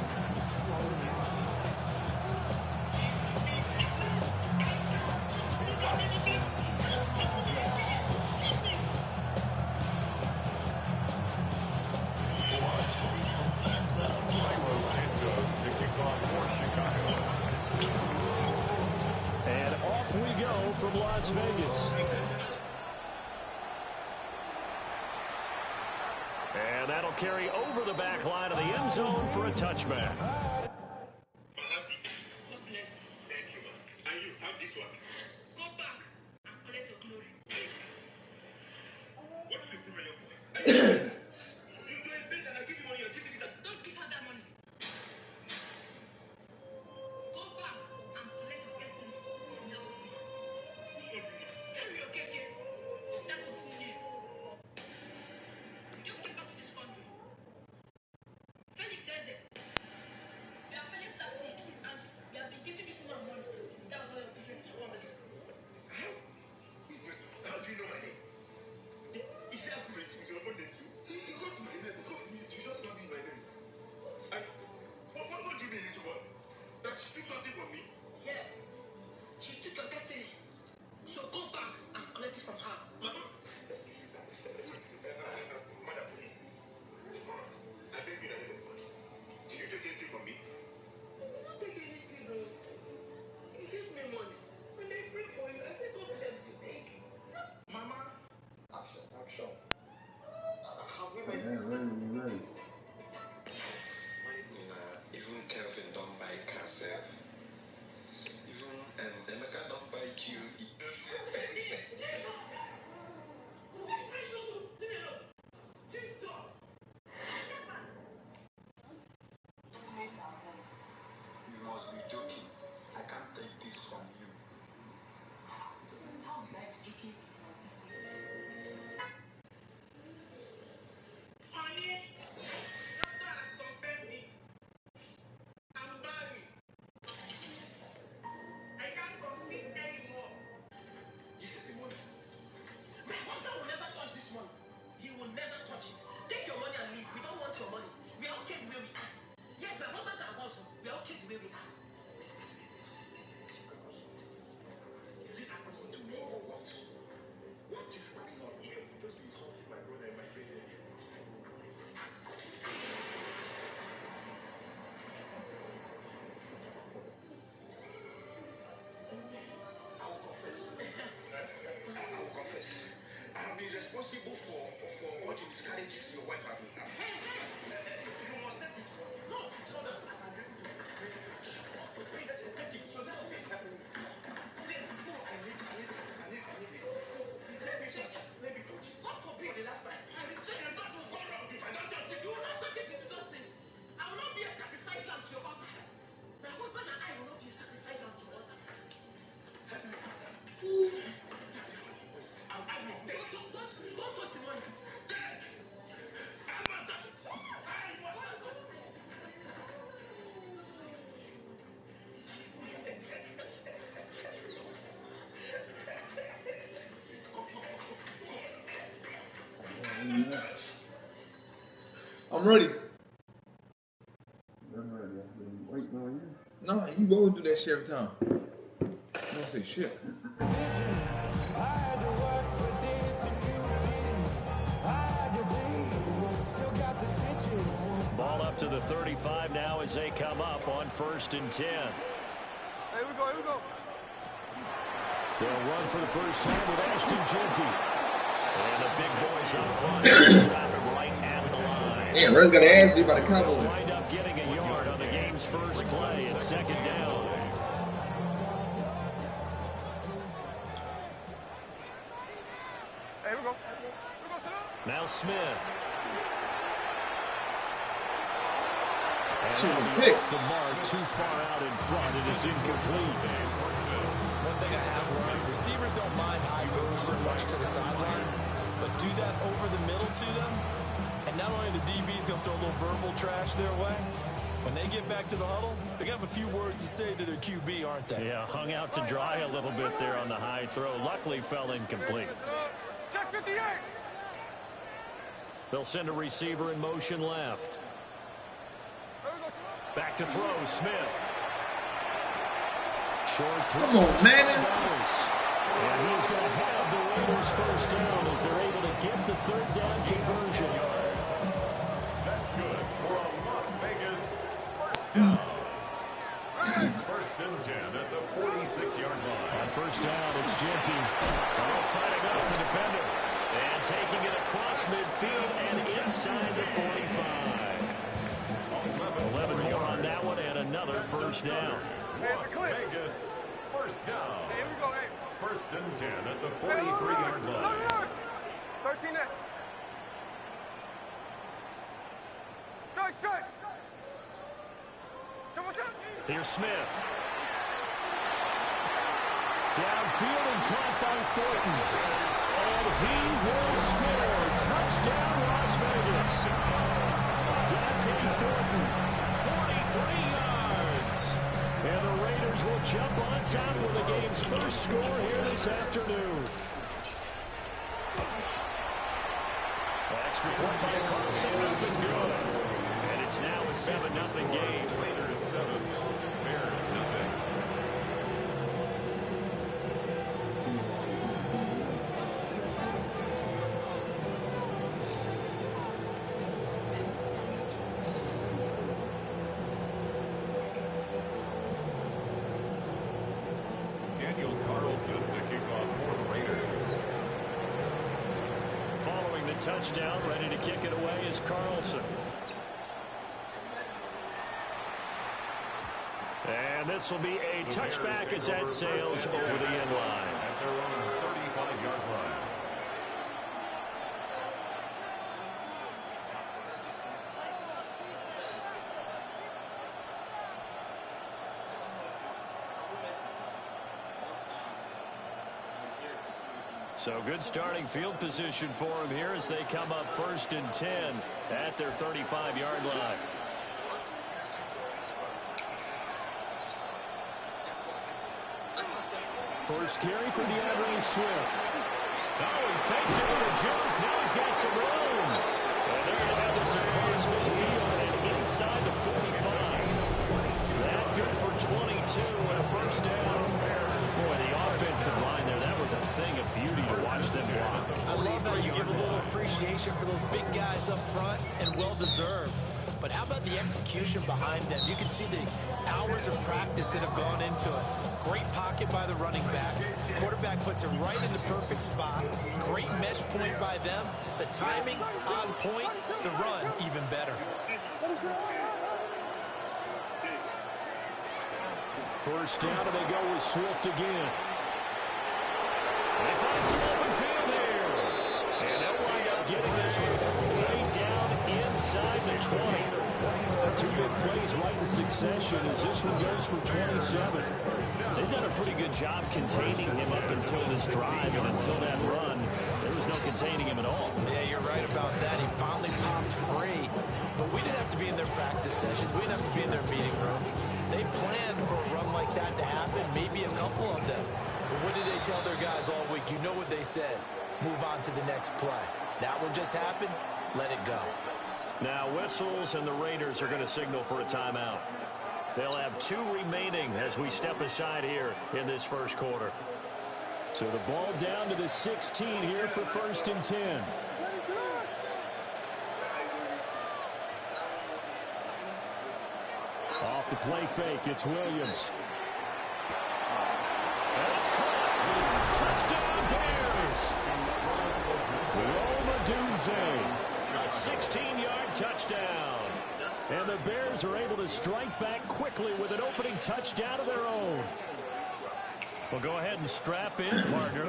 From Las Vegas. And that'll carry over the back line of the end zone for a touchback. Even Kelvin don't buy car self. Even Emeka don't buy QE. You must be joking. I can't take this from you. Responsible for all the miscarriages your wife has been having. You must take this one. No, so that I can get it. So that's what is happening. No, I need it. Let me touch. What for being the last time? I will check and that will go wrong if I don't touch it. You will not touch it in Jesus' name. I will not be a sacrifice lamb to your altar. My husband and I will not be a sacrifice lamb to your altar. Don't touch the money. I'm not touching it. I'm ready. No, you always do that shit every time. You don't say shit. Ball up to the 35 now as they come up on 1st and 10. Here we go. They'll run for the first time with Ashton Jeanty. And the big boys up front. Stop him right at the line. Damn, Red's got an ass by the Cowboys. Wind up getting a yard on the game's first play. It's 2nd down. Here we go. Now Smith. Pick. The mark too far out in front, and it's incomplete. thing I have learned. Receivers don't mind high throws so much to the sideline, but do that over the middle to them, and not only the DB's going to throw a little verbal trash their way, when they get back to the huddle, they're going to have a few words to say to their QB, aren't they? Yeah, hung out to dry a little bit there on the high throw. Luckily fell incomplete. Check 58. They'll send a receiver in motion left. Back to throw, Smith. Short throw. Come on, man. And he's going to have the Raiders first down as they're able to get the third down conversion. That's good for a Las Vegas first down. First and 10 at the 46-yard line. On first down, it's Genty. Fighting off the defender. And taking it across midfield and inside the 45. 11 more on that one and another first down. Las Vegas first down. Hey, here we go, hey. First and 10 at the 43-yard line. 13 in. Strike. Here's Smith. Downfield and caught by Thornton. And he will score. Touchdown, Las Vegas. Dante Thornton, 43 yards. And the Raiders will jump on top with the game's first score here this afternoon. Extra point by Carlson, nothing good. And it's now a 7-0 game. Raiders 7, Bears nothing. Touchdown, ready to kick it away is Carlson. And this will be a touchback as that sails over the end line. At their own 35-yard line. So good starting field position for him here as they come up first and 10 at their 35-yard line. First carry for DeAndre Swift. Oh, he faked it with a jump. Now he's got some room. And there you have it across midfield and inside the 45. That good for 22 and a first down. Boy, the offensive line there, that was a thing of beauty to watch them block. I love how you give a little appreciation for those big guys up front, and well-deserved. But how about the execution behind them? You can see the hours of practice that have gone into it. Great pocket by the running back. Quarterback puts it right in the perfect spot. Great mesh point by them. The timing on point. The run even better. First down, and they go with Swift again. They find some open field here. And they'll wind up getting this one way down inside the 20. Two big plays right in succession as this one goes for 27. They've done a pretty good job containing him up until this drive, and until that run, there was no containing him at all. Yeah, you're right about that. He finally popped free. But we didn't have to be in their practice sessions. We didn't have to be in their meeting rooms. They planned for a run like that to happen, maybe a couple of them. But what did they tell their guys all week? You know what they said. Move on to the next play. That one just happened. Let it go. Now whistles, and the Raiders are going to signal for a timeout. They'll have 2 remaining as we step aside here in this first quarter. So the ball down to the 16 here for first and 10. Off the play fake, it's Williams. That's caught. Touchdown, Bears. Roma Dunze. A 16-yard touchdown. And the Bears are able to strike back quickly with an opening touchdown of their own. Well, go ahead and strap in, partner.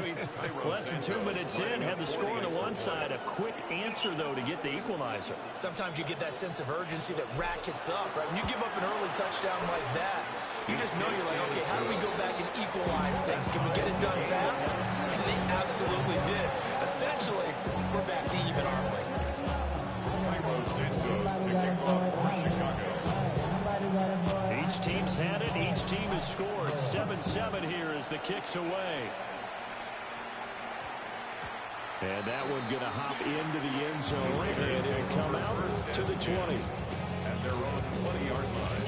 Less than 2 minutes in, had the score on the one side. A quick answer, though, to get the equalizer. Sometimes you get that sense of urgency that ratchets up, right? When you give up an early touchdown like that, you just know you're like, okay, how do we go back and equalize things? Can we get it done fast? And they absolutely did. Essentially, we're back to even, aren't we? Each team's had it. Each team has scored. 7-7 here as the kick's away. And that one going to hop into the end zone, and it'll come out to the 20. At their own 20-yard line.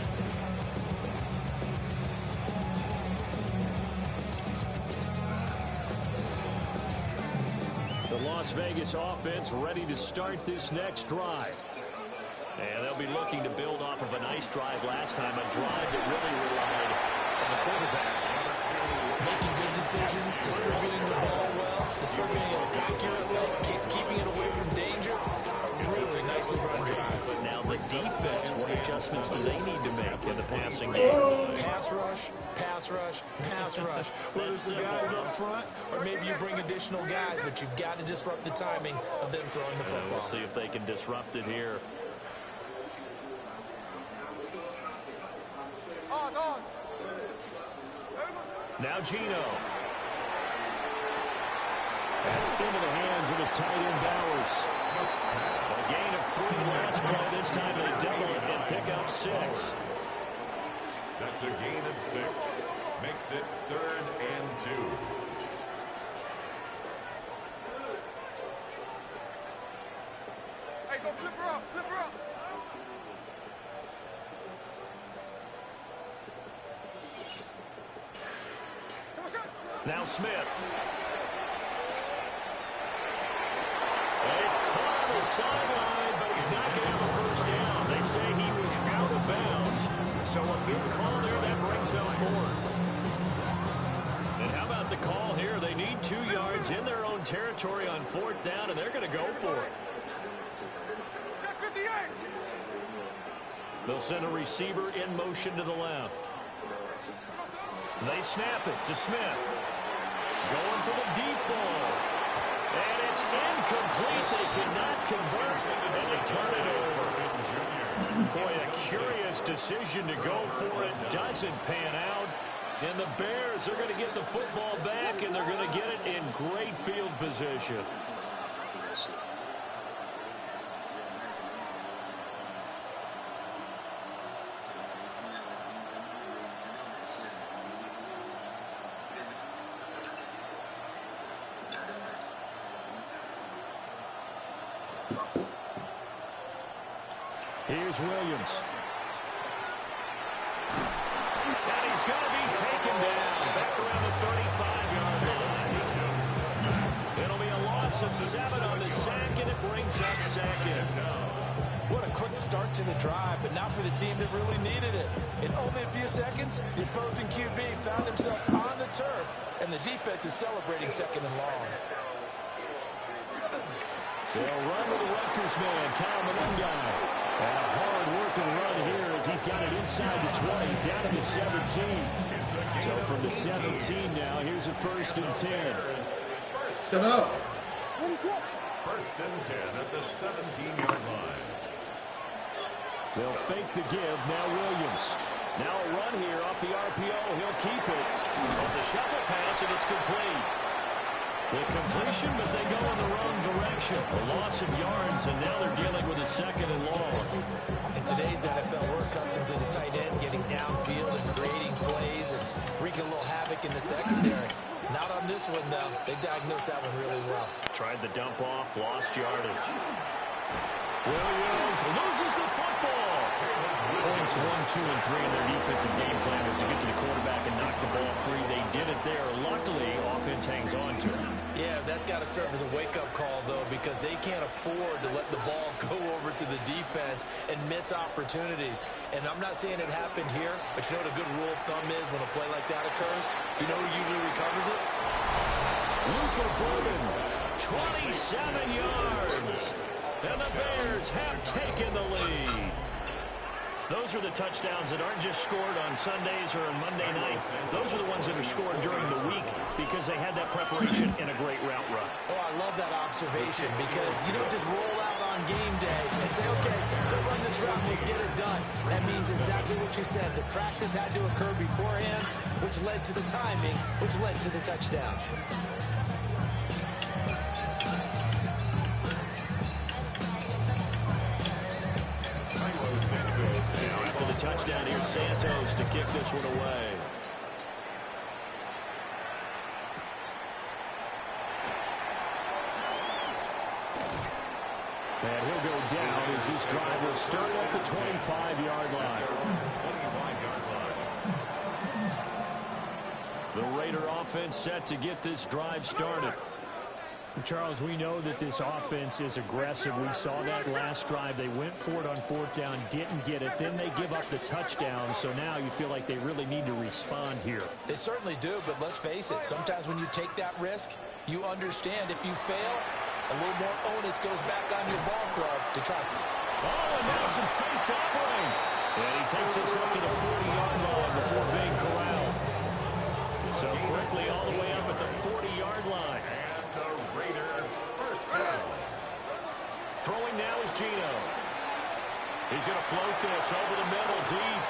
The Las Vegas offense ready to start this next drive. And they'll be looking to build off of a nice drive last time, a drive that really relied on the quarterback. Making good decisions, distributing the ball well, distributing it accurately, keeping it away from danger. A really nicely run drive. But now the defense, what adjustments do they need to make in the passing game? Pass rush, pass rush, pass rush. Whether it's the guys up front or maybe you bring additional guys, but you've got to disrupt the timing of them throwing the football. We'll see if they can disrupt it here. Now Gino. That's into the hands of his tight end Bowers. A gain of 3 last play. This time they double it and pick up 6. That's a gain of 6. Makes it 3rd and 2. Hey, go flip her up, flip her up. Now Smith. And he's caught on the sideline, but he's not going to have a first down. They say he was out of bounds. So a good call there that brings them forward. And how about the call here? They need 2 yards in their own territory on 4th down, and they're going to go for it. Check 58. They'll send a receiver in motion to the left. They snap it to Smith. Going for the deep ball. And it's incomplete. They cannot convert, and they turn it over. Boy, a curious decision to go for it. Doesn't pan out. And the Bears are going to get the football back, and they're going to get it in great field position. Here's Williams. And he's going to be taken down back around the 35-yard line. It'll be a loss of 7 on the sack, and it brings up 2nd. What a quick start to the drive, but not for the team that really needed it. In only a few seconds, the opposing QB found himself on the turf, and the defense is celebrating 2nd and long. They'll run to the Rutgers man, Kyle Monengai. And a hard-working run here as he's got it inside the 20, down to the 17. So from the 17 now, here's a 1st and 10. Shut up. 1st and 10 at the 17-yard line. They'll fake the give. Now Williams. Now a run here off the RPO. He'll keep it. It's a shuffle pass, and it's complete. The completion, but they go in the wrong direction. A loss of yards, and now they're dealing with a 2nd and long. In today's NFL, we're accustomed to the tight end getting downfield and creating plays and wreaking a little havoc in the secondary. Not on this one, though. They diagnosed that one really well. Tried the dump off, lost yardage. Williams loses the football. Points 1, 2, and 3 in their defensive game plan was to get to the quarterback and knock the ball free. They did it there. Luckily, offense hangs on to it. Yeah, that's got to serve as a wake-up call, though, because they can't afford to let the ball go over to the defense and miss opportunities. And I'm not saying it happened here, but you know what a good rule of thumb is when a play like that occurs? You know who usually recovers it? Luther Burden, 27 yards. And the Bears have taken the lead. Those are the touchdowns that aren't just scored on Sundays or on Monday night. Those are the ones that are scored during the week because they had that preparation in a great route run. Oh, I love that observation because you don't just roll out on game day and and say, okay, go run this route, let's get it done. That means exactly what you said. The practice had to occur beforehand, which led to the timing, which led to the touchdown. After the touchdown, here's Santos to kick this one away. And he'll go down as this drive will start at the 25-yard line. 25-yard line. The Raider offense set to get this drive started. Charles, we know that this offense is aggressive. We saw that last drive. They went for it on 4th down, didn't get it. Then they give up the touchdown. So now you feel like they really need to respond here. They certainly do, but let's face it. Sometimes when you take that risk, you understand if you fail, a little more onus goes back on your ball club to try. Oh, and now some space to operate. And he takes us up to the 40-yard line before being corralled. So quickly all the way up at the 40-yard line. The Raider first down. Throwing now is Gino. He's going to float this over the middle deep.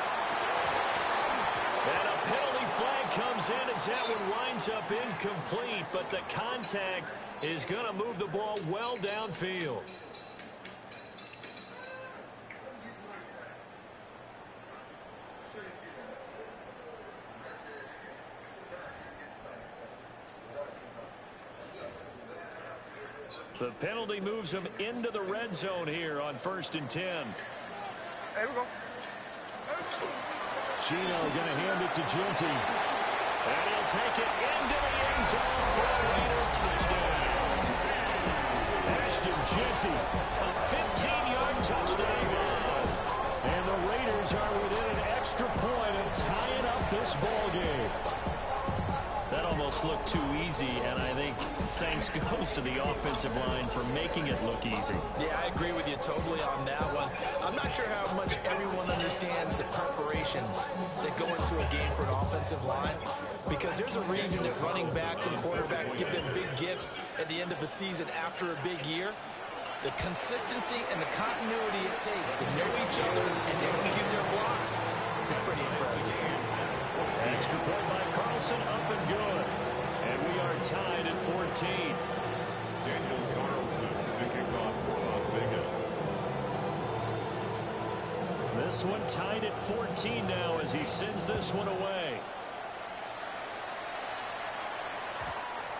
And a penalty flag comes in as that one winds up incomplete, but the contact is going to move the ball well downfield. The penalty moves him into the red zone here on 1st and 10. There we go. Gino going to hand it to Genty. And he'll take it into the end zone for a Raider touchdown. Ashton Genty, a 15-yard touchdown run. And the Raiders are within an extra point of tying up this ball game. That almost looked too easy, and I think thanks goes to the offensive line for making it look easy. Yeah, I agree with you totally on that one. I'm not sure how much everyone understands the preparations that go into a game for an offensive line, because there's a reason that running backs and quarterbacks give them big gifts at the end of the season after a big year. The consistency and the continuity it takes to know each other and execute their blocks is pretty impressive. Extra point by Carlson, up and good. And we are tied at 14. Daniel Carlson to kick off for Las Vegas. This one tied at 14 now as he sends this one away.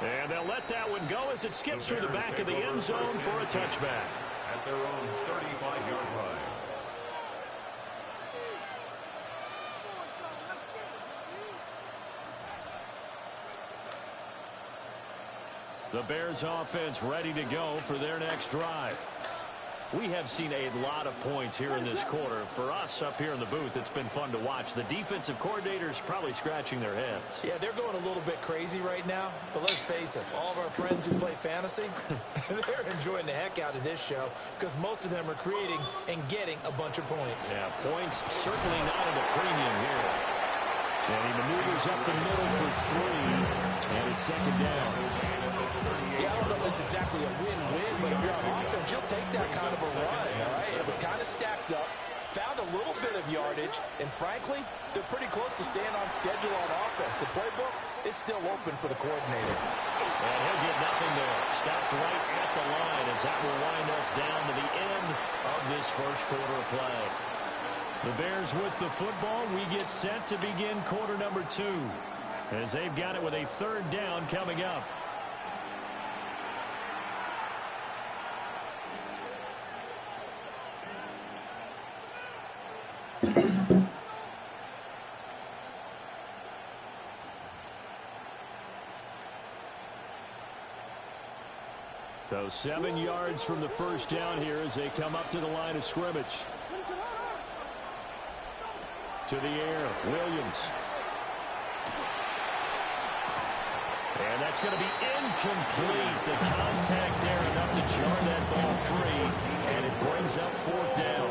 And they'll let that one go as it skips through the back of the end zone for a touchback. At their own 35-yard line. The Bears offense ready to go for their next drive. We have seen a lot of points here in this quarter. For us up here in the booth, it's been fun to watch. The defensive coordinators probably scratching their heads. Yeah, they're going a little bit crazy right now. But let's face it, all of our friends who play fantasy, they're enjoying the heck out of this show because most of them are creating and getting a bunch of points. Yeah, points certainly not at a premium here. And he maneuvers up the middle for 3, and it's 2nd down. Yeah, I don't know if it's exactly a win-win, but if you're on offense, you'll take that kind of a run, all right? It was kind of stacked up, found a little bit of yardage, and frankly, they're pretty close to staying on schedule on offense. The playbook is still open for the coordinator. And he'll get nothing there. Stopped right at the line as that will wind us down to the end of this first quarter of play. The Bears with the football. We get set to begin quarter number 2 as they've got it with a 3rd down coming up. So 7 yards from the first down here as they come up to the line of scrimmage. To the air, Williams. And that's going to be incomplete. The contact there enough to jar that ball free, and it brings up 4th down.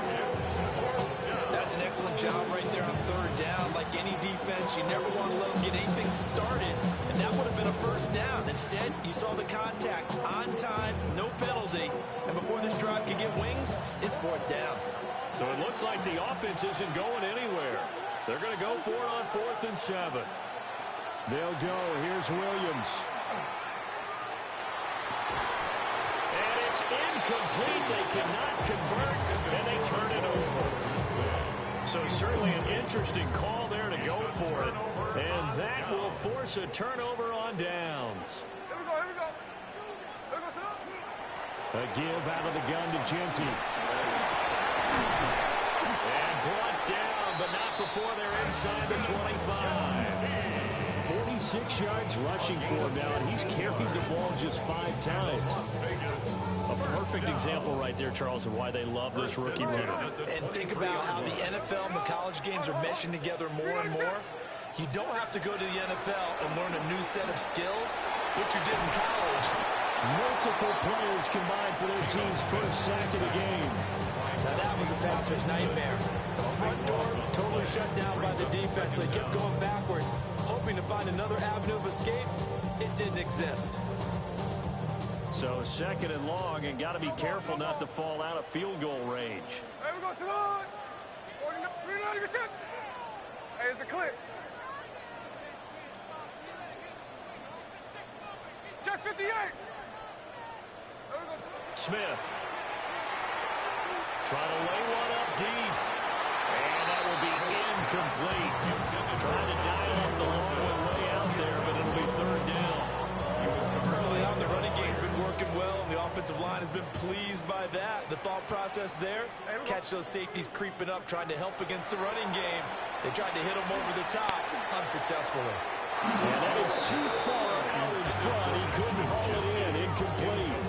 That's an excellent job right there on 3rd down. Like any defense, You never want to let them get anything started, and that would have been a first down. Instead, you saw the contact on time, no penalty, and before this drive could get wings, it's fourth down. So it looks like the offense isn't going anywhere. They're going to go for it on 4th and 7. They'll go. Here's Williams. And it's incomplete. They cannot convert, and they turn it over. So certainly an interesting call there to go for it. And that will force a turnover on downs. Here we go, here we go. Here we go, sit up. A give out of the gun to Genty. And brought down, but not before they're inside the 25. 46 yards rushing for him now, and he's carried the ball just 5 times. A perfect example right there, Charles, of why they love this rookie runner. And think about how the NFL and the college games are meshing together more and more. You don't have to go to the NFL and learn a new set of skills, which you did in college. Multiple players combined for their team's first sack of the game. Now that was a passer's nightmare. The front door totally shut down by the defense. So he kept going backwards, hoping to find another avenue of escape. It didn't exist. So 2nd and long, and got to be careful not to fall out of field goal range. Hey, we go, sit on. 39%. Hey, it's a clip. Check 58. Smith. Trying to lay one up deep. And that will be incomplete. Trying to dial up the long one way out there, but it'll be 3rd down. Early on, the running game's been working well, and the offensive line has been pleased by that. The thought process there, catch those safeties creeping up, trying to help against the running game. They tried to hit them over the top, unsuccessfully. And that is too far out in front. He couldn't haul it in. Incomplete.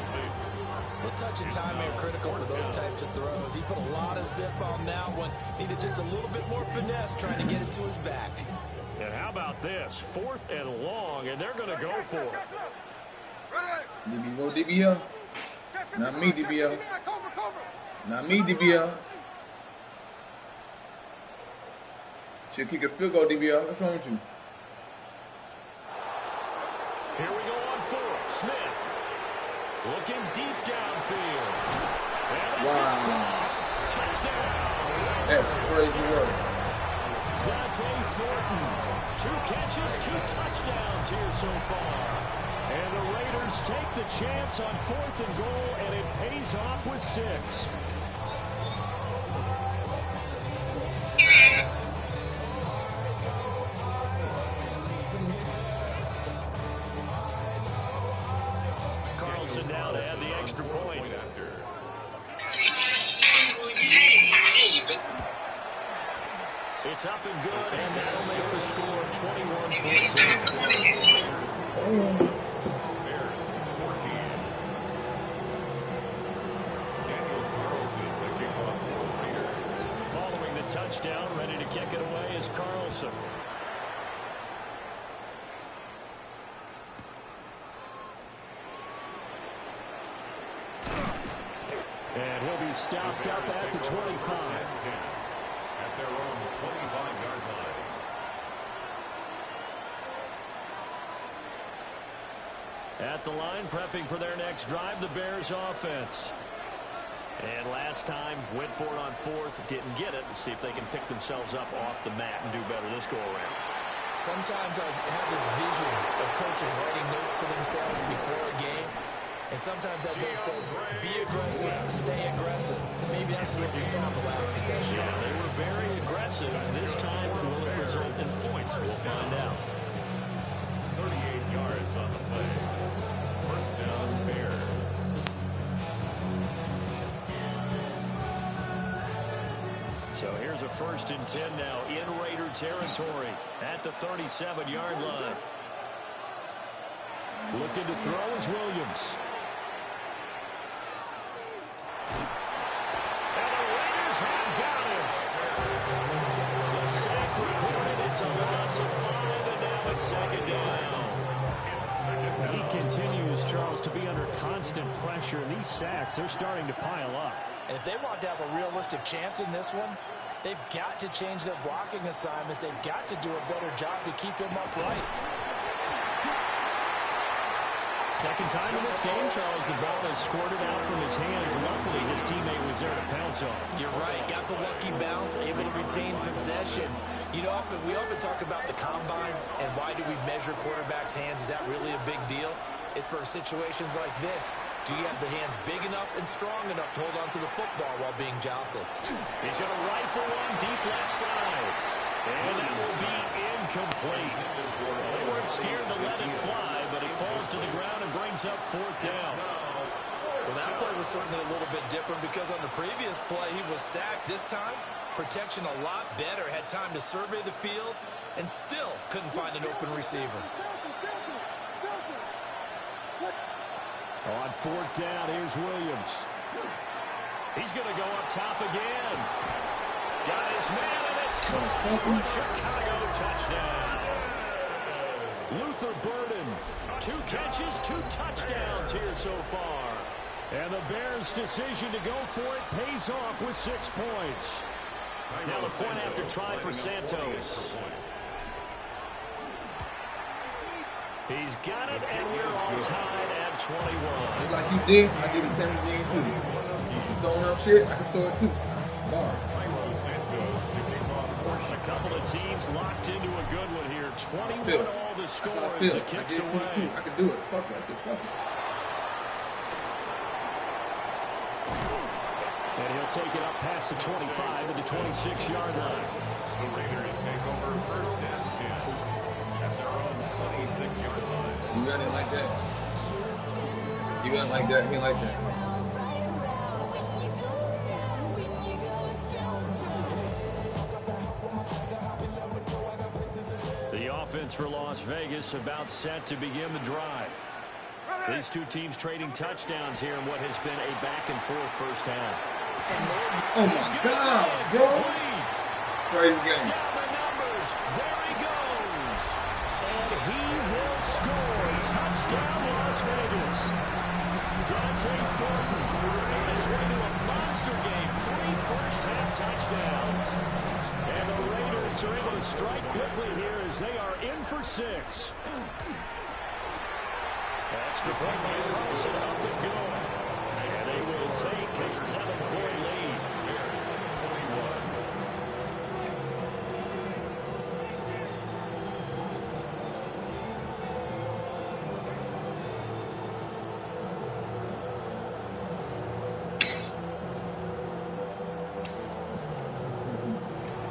A touch of time here critical for those types of throws. He put a lot of zip on that one. Needed just a little bit more finesse trying to get it to his back. And how about this? 4th and long, and they're going to go for it. DBO, DBO. Not me, DBO. Not me, DBO. Should kick a field goal, DBO. What's wrong with you? Here we go on 4th. Smith looking deep downfield. And this is caught. Touchdown. That's crazy work. Dante Thornton. 2 catches, 2 touchdowns here so far. And the Raiders take the chance on 4th and goal, and it pays off with 6. Carlson now to add the extra point. It's up and good, and that'll make the score 21-14. Following the touchdown, ready to kick it away is Carlson. And he'll be stopped up at the 25. At their own 25-yard line. At the line, prepping for their next drive, the Bears offense. And last time, went for it on 4th, didn't get it. See if they can pick themselves up off the mat and do better this go-around. Sometimes I have this vision of coaches writing notes to themselves before a game. And sometimes that note says, be aggressive, stay aggressive. Maybe that's what we saw in the last possession. Yeah, they were very aggressive. This time, will it result in points? We'll find out. 38 yards on the play. First down, Bears. So here's a 1st and 10 now in Raider territory at the 37-yard line. Looking to throw is Williams. And the Raiders have got him. The sack recorded. It's a loss of 5, and now it's 2nd down. He continues, Charles, to be under constant pressure. These sacks, they're starting to pile up. And if they want to have a realistic chance in this one, they've got to change their blocking assignments. They've got to do a better job to keep him upright. Second time in this game, Charles, the ball has squirted out from his hands. Luckily, his teammate was there to pounce on. You're right. Got the lucky bounce, able to retain possession. You know, we often talk about the combine and why do we measure quarterbacks' hands. Is that really a big deal? It's for situations like this. Do you have the hands big enough and strong enough to hold on to the football while being jostled? He's going to rifle one deep left side. And that will be incomplete. They weren't scared to let it fly, but it falls to the ground and brings up fourth down. Well, that play was certainly a little bit different because on the previous play, he was sacked. This time, protection a lot better. Had time to survey the field and still couldn't find an open receiver. On fourth down, here's Williams. He's going to go up top again. Got his man, and it's caught for a Chicago touchdown. Luther Burden, 2 catches, 2 touchdowns here so far. And the Bears' decision to go for it pays off with 6 points. Now the point after try for Santos. He's got it, and we're all tied at 21. Just like you did, I did the same thing too. You throwing up shit, I can throw it too. Bar. A couple of teams locked into a good one here. 21 all the score as the kicks away. I can do it. Fuck like this. Fuck it. And he'll take it up past the 25 to the 26-yard line. The Raiders take over first and 10 at their own 26-yard line. You got it like that. You got it like that. Me like that. The offense for Las Vegas about set to begin the drive. These two teams trading touchdowns here in what has been a back-and-forth first half. Oh my God, bro! Crazy game. Down the numbers. There he goes. And he will score. Touchdown, Las Vegas. Dante Thornton on his way to a monster game. 3 first-half touchdowns. And the Raiders are able to strike quickly here as they are in for 6. Extra point by Carlson, up and good. And they will take a 7-point lead. Bears at 21.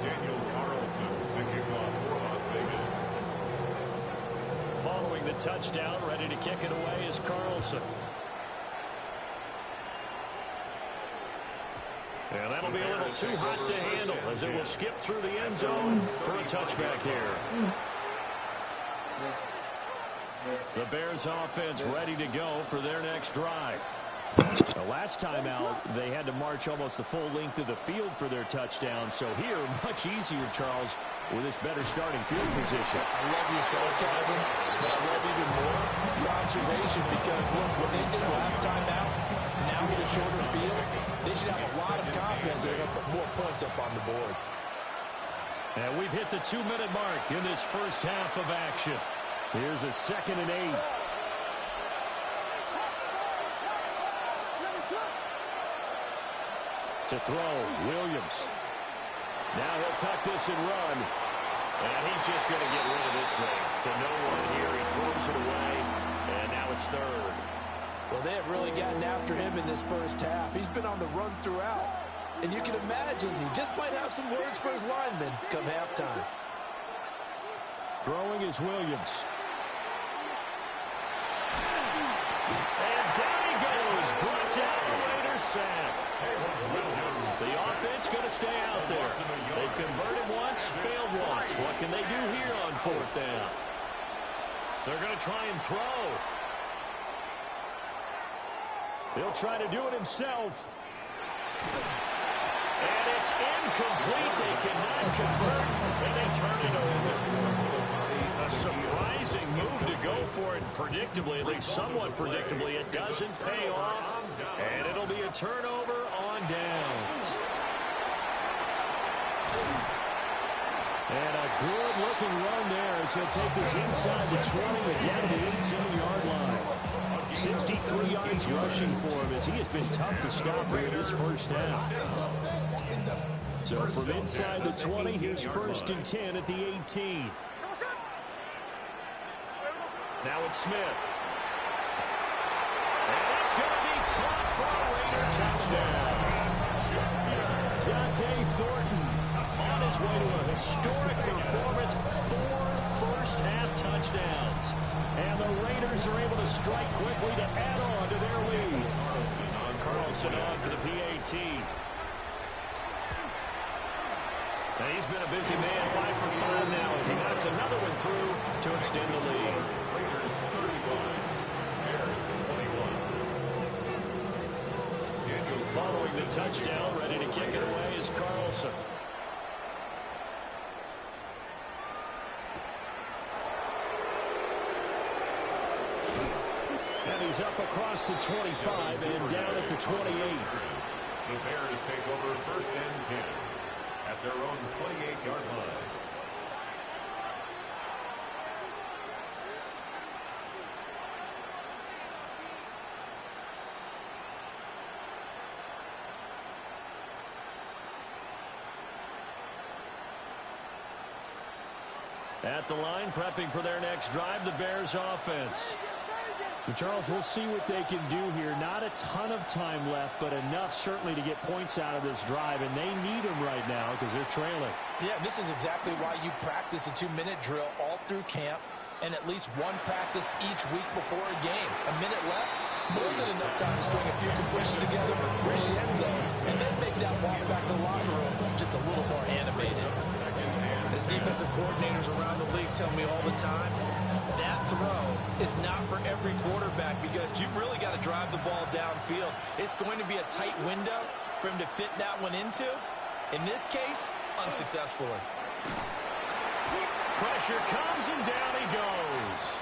Daniel Carlson to kick off for Las Vegas. Following the touchdown, ready to kick it away is Carlson. And that'll be a little too hot to handle as it will skip through the end zone for a touchback here. The Bears offense ready to go for their next drive. The last time out, they had to march almost the full length of the field for their touchdown. So here, much easier, Charles, with this better starting field position. I love your sarcasm, but I love even more your observation because, look, what they did last time out, now with a shorter field, they should have a lot of confidence they're going to put more points up on the board. And we've hit the 2-minute mark in this first half of action. Here's a 2nd and 8. To throw, Williams. Now he'll tuck this and run. And he's just going to get rid of this thing. To no one here. He throws it away. And now it's 3rd. Well, they have really gotten after him in this first half. He's been on the run throughout. And you can imagine he just might have some words for his linemen come halftime. Throwing is Williams. And down he goes. Brought down the Raiders sack. The offense going to stay out there. They've converted once, failed once. What can they do here on 4th down? They're going to try and throw. He'll try to do it himself. And it's incomplete. They cannot convert, and they turn it over. A surprising move to go for it. Predictably, at least somewhat predictably, it doesn't pay off. And it'll be a turnover on downs. And a good-looking run there as he'll take this inside the 20 and down to the 18-yard line. 63 yards rushing for him as he has been tough to stop here this first half. So from inside the 20, here's 1st and 10 at the 18. Now it's Smith. And it's going to be caught for a Raider touchdown. Dante Thornton on his way to a historic performance, 4 first-half touchdowns. And the Raiders are able to strike quickly to add on to their lead. Carlson on for the PAT. And he's been a busy man, 5 for 5 now as he knocks another one through to extend the lead. Raiders 31, Bears 21. Following the touchdown, ready to kick it away is Carlson. And he's up across the 25 and down at the 28. The Bears take over 1st and 10 at their own 28-yard line. At the line, prepping for their next drive, the Bears offense. Charles, we'll see what they can do here. Not a ton of time left, but enough certainly to get points out of this drive, and they need them right now because they're trailing. Yeah, this is exactly why you practice a 2-minute drill all through camp and at least one practice each week before a game. A minute left, more than enough time to string a few completions together, reach the end zone, and then make that walk back to the locker room just a little more animated. As defensive coordinators around the league tell me all the time, that throw is not for every quarterback because you've really got to drive the ball downfield. It's going to be a tight window for him to fit that one into. In this case, unsuccessfully. Pressure comes and down he goes.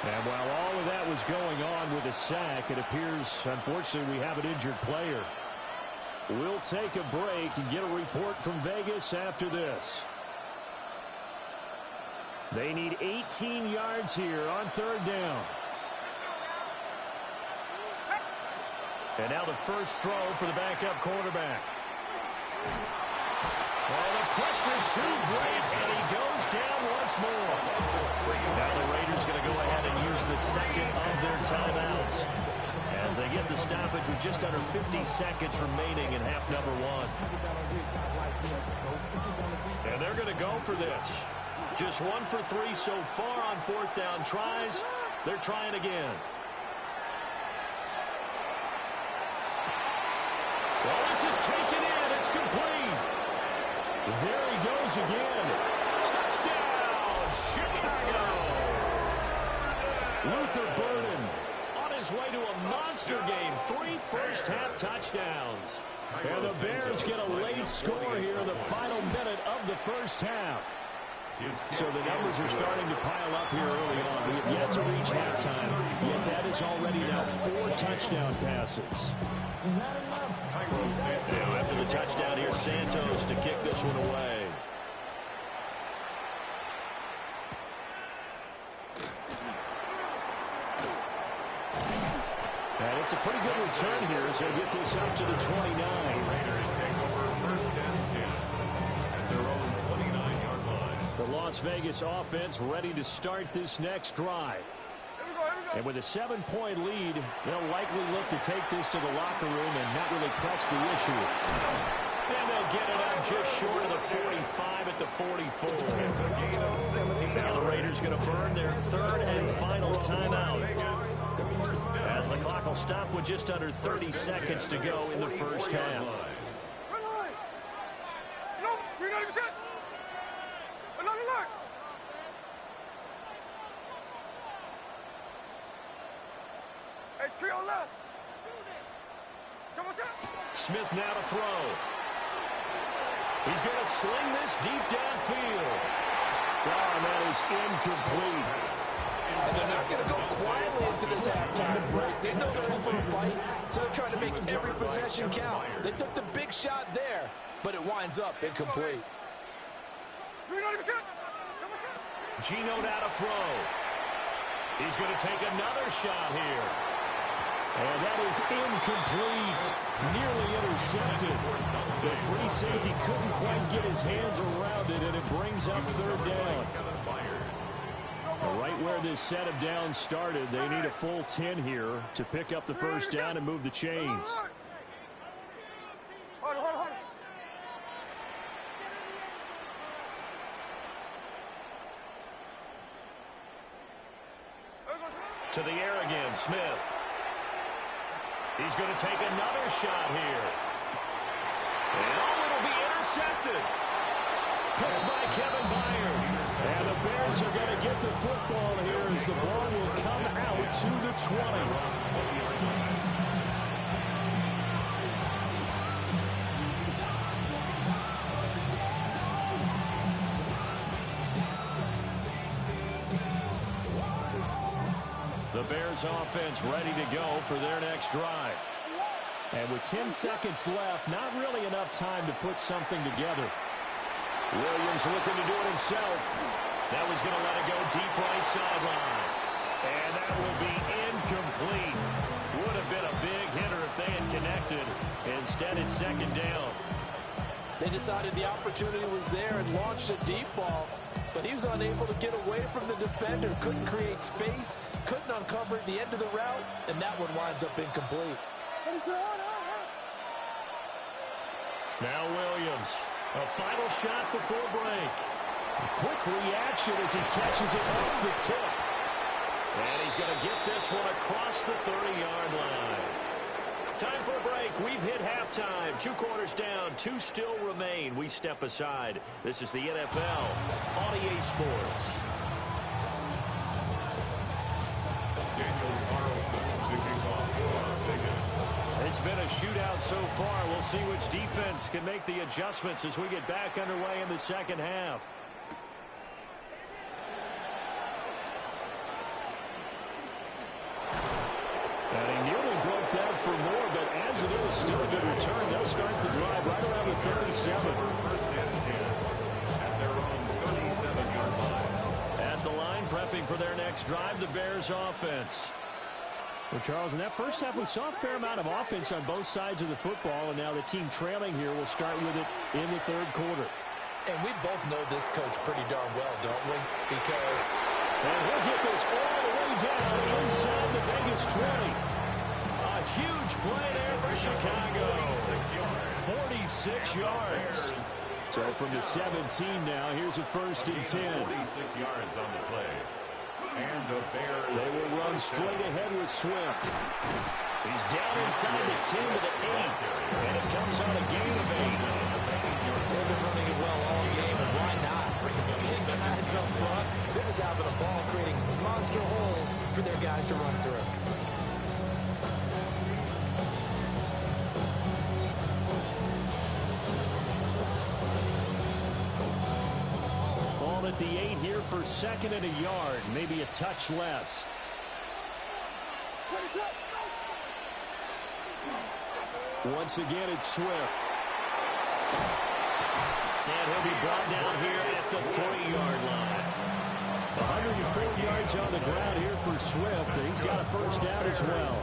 And while all of that was going on with a sack, it appears, unfortunately, we have an injured player. We'll take a break and get a report from Vegas after this. They need 18 yards here on 3rd down. And now the first throw for the backup quarterback. Well, the pressure too great, and he goes down once more. Now the Raiders going to go ahead and use the second of their timeouts as they get the stoppage with just under 50 seconds remaining in half number 1. And they're going to go for this. Just 1 for 3 so far on 4th down tries. They're trying again. Well, this is taken in. It's complete. There he goes again. Touchdown, Chicago. Luther Burden on his way to a monster game. 3 first-half touchdowns. And the Bears get a late score here in the final minute of the first half. So the numbers are starting to pile up here early on. We have yet to reach halftime, yet that is already now 4 touchdown passes. Now after the touchdown here, Santos to kick this one away. And it's a pretty good return here as they get this up to the 29. Raiders take over 1st and 10 at their own 29-yard line. The Las Vegas offense ready to start this next drive. And with a 7-point lead, they'll likely look to take this to the locker room and not really press the issue. And they'll get it up just short of the 45 at the 44. Now the Raiders going to burn their 3rd and final timeout, as the clock will stop with just under 30 seconds to go in the first half. Smith now to throw. He's going to sling this deep downfield. Oh, and that is incomplete. And they're not going to go quietly into this halftime break. They know they're in for a fight, so they're trying to make every possession count. They took the big shot there, but it winds up incomplete. Gino'd out a throw. He's going to take another shot here. And that is incomplete. Nearly intercepted. The free safety couldn't quite get his hands around it, and it brings up third down. Right where this set of downs started, they need a full 10 here to pick up the first down and move the chains. To the air again, Smith. He's going to take another shot here. And it'll be intercepted. Picked by Kevin Byard. And the Bears are going to get the football here as the ball will come out to the 20. The Bears offense ready to go for their next drive. And with 10 seconds left, not really enough time to put something together. Williams looking to do it himself. That was going to let it go deep right sideline. And that will be incomplete. Would have been a big hitter if they had connected. Instead, it's second down. They decided the opportunity was there and launched a deep ball, but he was unable to get away from the defender, couldn't create space, couldn't uncover at the end of the route, and that one winds up incomplete. Now Williams, a final shot before break. A quick reaction as he catches it off the tip. And he's going to get this one across the 30-yard line. Time for a break. We've hit halftime. 2 quarters down. 2 still remain. We step aside. This is the NFL on EA Sports. It's been a shootout so far. We'll see which defense can make the adjustments as we get back underway in the second half. And he nearly broke that for more, but as it is, still a good return. They'll start the drive right around the 37. First and 10 at their own 37-yard line. At the line, prepping for their next drive, the Bears offense. Well, Charles, in that first half, we saw a fair amount of offense on both sides of the football, and now the team trailing here will start with it in the third quarter. And we both know this coach pretty darn well, don't we? Because... And he'll get this all the way down inside the Vegas 20. A huge play there for Chicago. 46 yards. So from the 17 now, here's a first and 10. 46 yards on the play. And the Bears. They will run straight ahead with Swift. He's down inside the 10 to the 8. And it comes on a gain of 8. They've been running it well all game, and why not? Big guys up front. They're just having a ball, creating monster holes for their guys to run through. Ball at the 8 here for second and a yard, maybe a touch less. Once again, it's Swift. And he'll be brought down here at the 3-yard line. 104 yards on the ground here for Swift. He's got a first down as well.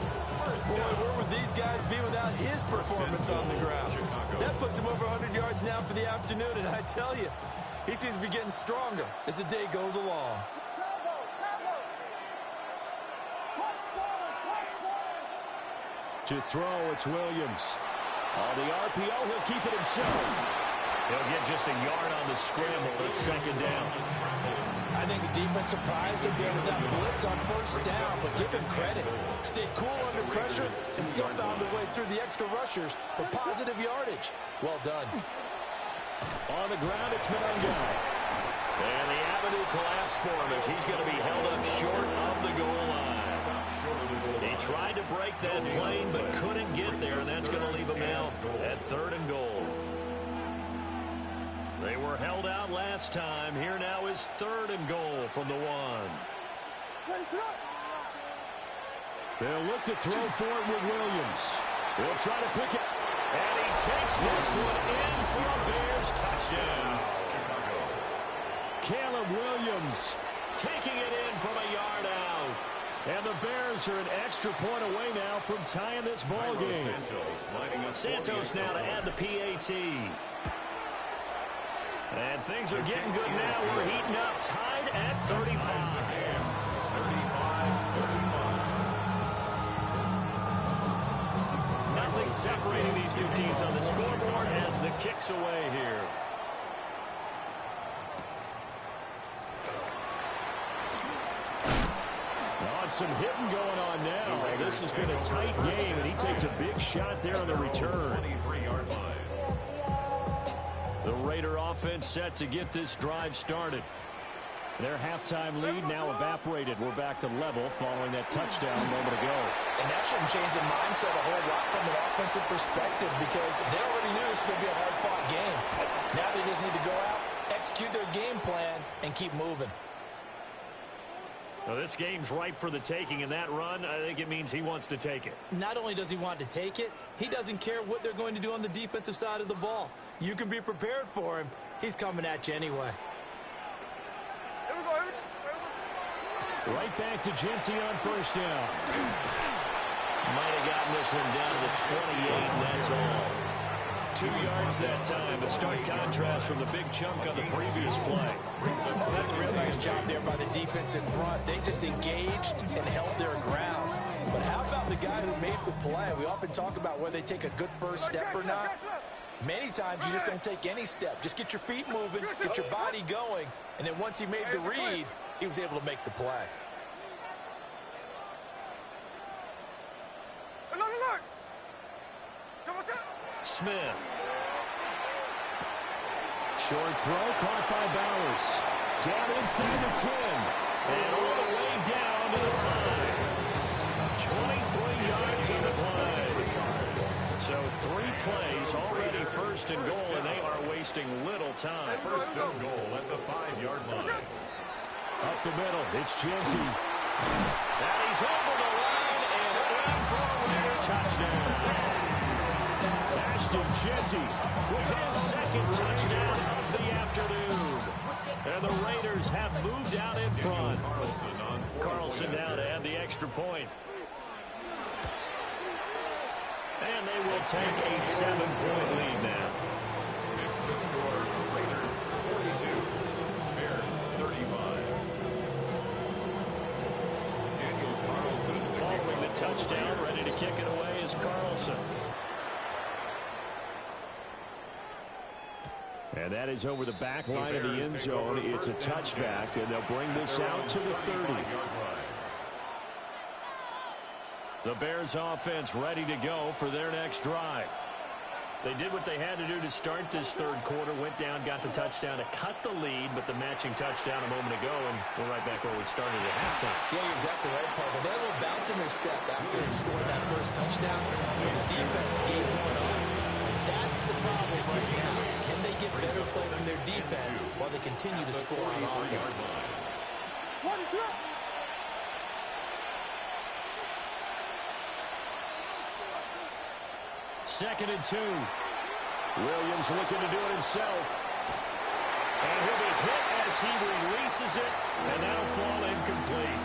Boy, where would these guys be without his performance on the ground? That puts him over 100 yards now for the afternoon, and I tell you, he seems to be getting stronger as the day goes along. To throw, it's Williams. On the RPO, he'll keep it himself. He'll get just a yard on the scramble, but second down. I think the defense surprised him there with that blitz on first down, but give him credit. Stayed cool under pressure and still found a way through the extra rushers for positive yardage. Well done. On the ground, it's Mongo. And the avenue collapsed for him as he's going to be held up short of the goal line. He tried to break that plane but couldn't get there, and that's going to leave him out at 3rd and goal. They were held out last time. Here now is 3rd and goal from the 1. They'll look to throw for it with Williams. They'll try to pick it. And he takes this one in for a Bears touchdown. Caleb Williams taking it in from a yard out. And the Bears are an extra point away now from tying this ball game. Santos now to add the PAT. And things are getting good now. We're heating up, tied at 35. Nothing separating these two teams on the scoreboard as the kick's away here. Some hitting going on now. This has been a tight game, and he takes a big shot there on the return. The Raider offense set to get this drive started. Their halftime lead now evaporated. We're back to level following that touchdown a moment ago. And that shouldn't change the mindset a whole lot from an offensive perspective because they already knew this was going to be a hard-fought game. Now they just need to go out, execute their game plan, and keep moving. Well, this game's ripe for the taking, and that run, I think it means he wants to take it. Not only does he want to take it, he doesn't care what they're going to do on the defensive side of the ball. You can be prepared for him. He's coming at you anyway. Here we go. Right back to Genty on 1st down. Might have gotten this one down to the 28, and that's all. 2 yards that time. The stark contrast from the big chunk on the previous play. Well, that's a real nice job there by the defense in front. They just engaged and held their ground. But how about the guy who made the play? We often talk about whether they take a good first step or not. Many times you just don't take any step. Just get your feet moving, get your body going, and then once he made the read, he was able to make the play. Smith. Short throw caught by Bowers. Down inside the 10. And all the way down to the 5. 23 yards on the play. So 3 plays already 1st and goal, and they are wasting little time. 1st and goal at the 5-yard line. Up the middle, it's Genty. And he's over the line and in for a Raider touchdown. Ashton Genty with his 2nd touchdown of the afternoon. And the Raiders have moved out in front. Carlson now to add the extra point. And they will take a 7-point lead now. It's the score. Raiders 42. Bears 35. Daniel Carlson. Following the touchdown, ready to kick it away is Carlson. And that is over the back line of the end zone. It's a touchback, and they'll bring this out to the 30. The Bears offense ready to go for their next drive. They did what they had to do to start this 3rd quarter, went down, got the touchdown to cut the lead, but the matching touchdown a moment ago, and we're right back where we started at halftime. Yeah, you're exactly right, Paul. They had a little bounce in their step after scoring that 1st touchdown, but the defense gave one up. That's the problem right now. Can they get better play from their defense while they continue to score on offense? 2nd and 2. Williams looking to do it himself. And he'll be hit as he releases it, and that'll fall incomplete.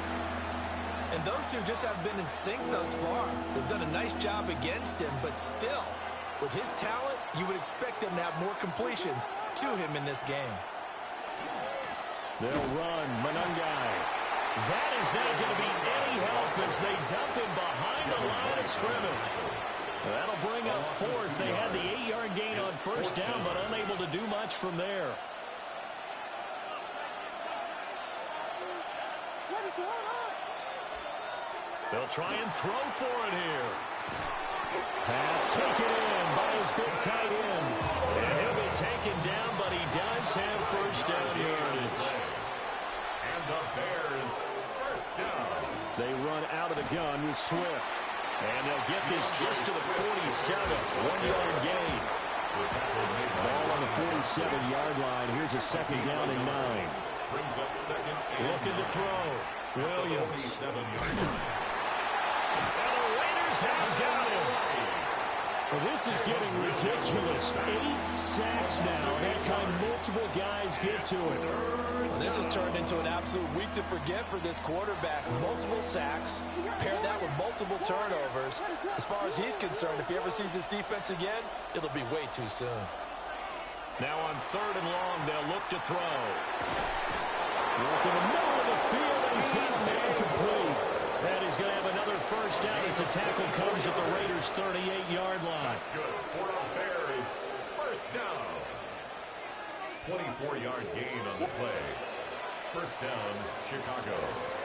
And those two just haven't been in sync thus far. They've done a nice job against him, but still, with his talent, you would expect them to have more completions to him in this game. They'll run. Manungai. That is not going to be any help as they dump him behind the line of scrimmage. That'll bring up 4th. They had the 8-yard gain on 1st down, but unable to do much from there. They'll try and throw for it here. Pass taken in by his big tight end. And he'll be taken down, but he does have 1st down yardage. And the Bears 1st down. They run out of the gun with Swift. And they'll get this just to the 47. 1-yard gain. Ball on the 47-yard line. Here's a 2nd down and 9. Brings up second and looking to throw. Williams. 47-yard line. And the Raiders have got him. Well, this is getting ridiculous. 8 sacks now. That time multiple guys get to it. Well, this has turned into an absolute week to forget for this quarterback. Multiple sacks. Pair that with multiple turnovers. As far as he's concerned, if he ever sees this defense again, it'll be way too soon. Now on 3rd and long, they'll look to throw. Look in the middle of the field, and he's got a man complete. And he's going to have another first down as the tackle comes at the Raiders' 38-yard line. That's good. For the Bears, first down. 24-yard gain on the play. First down, Chicago.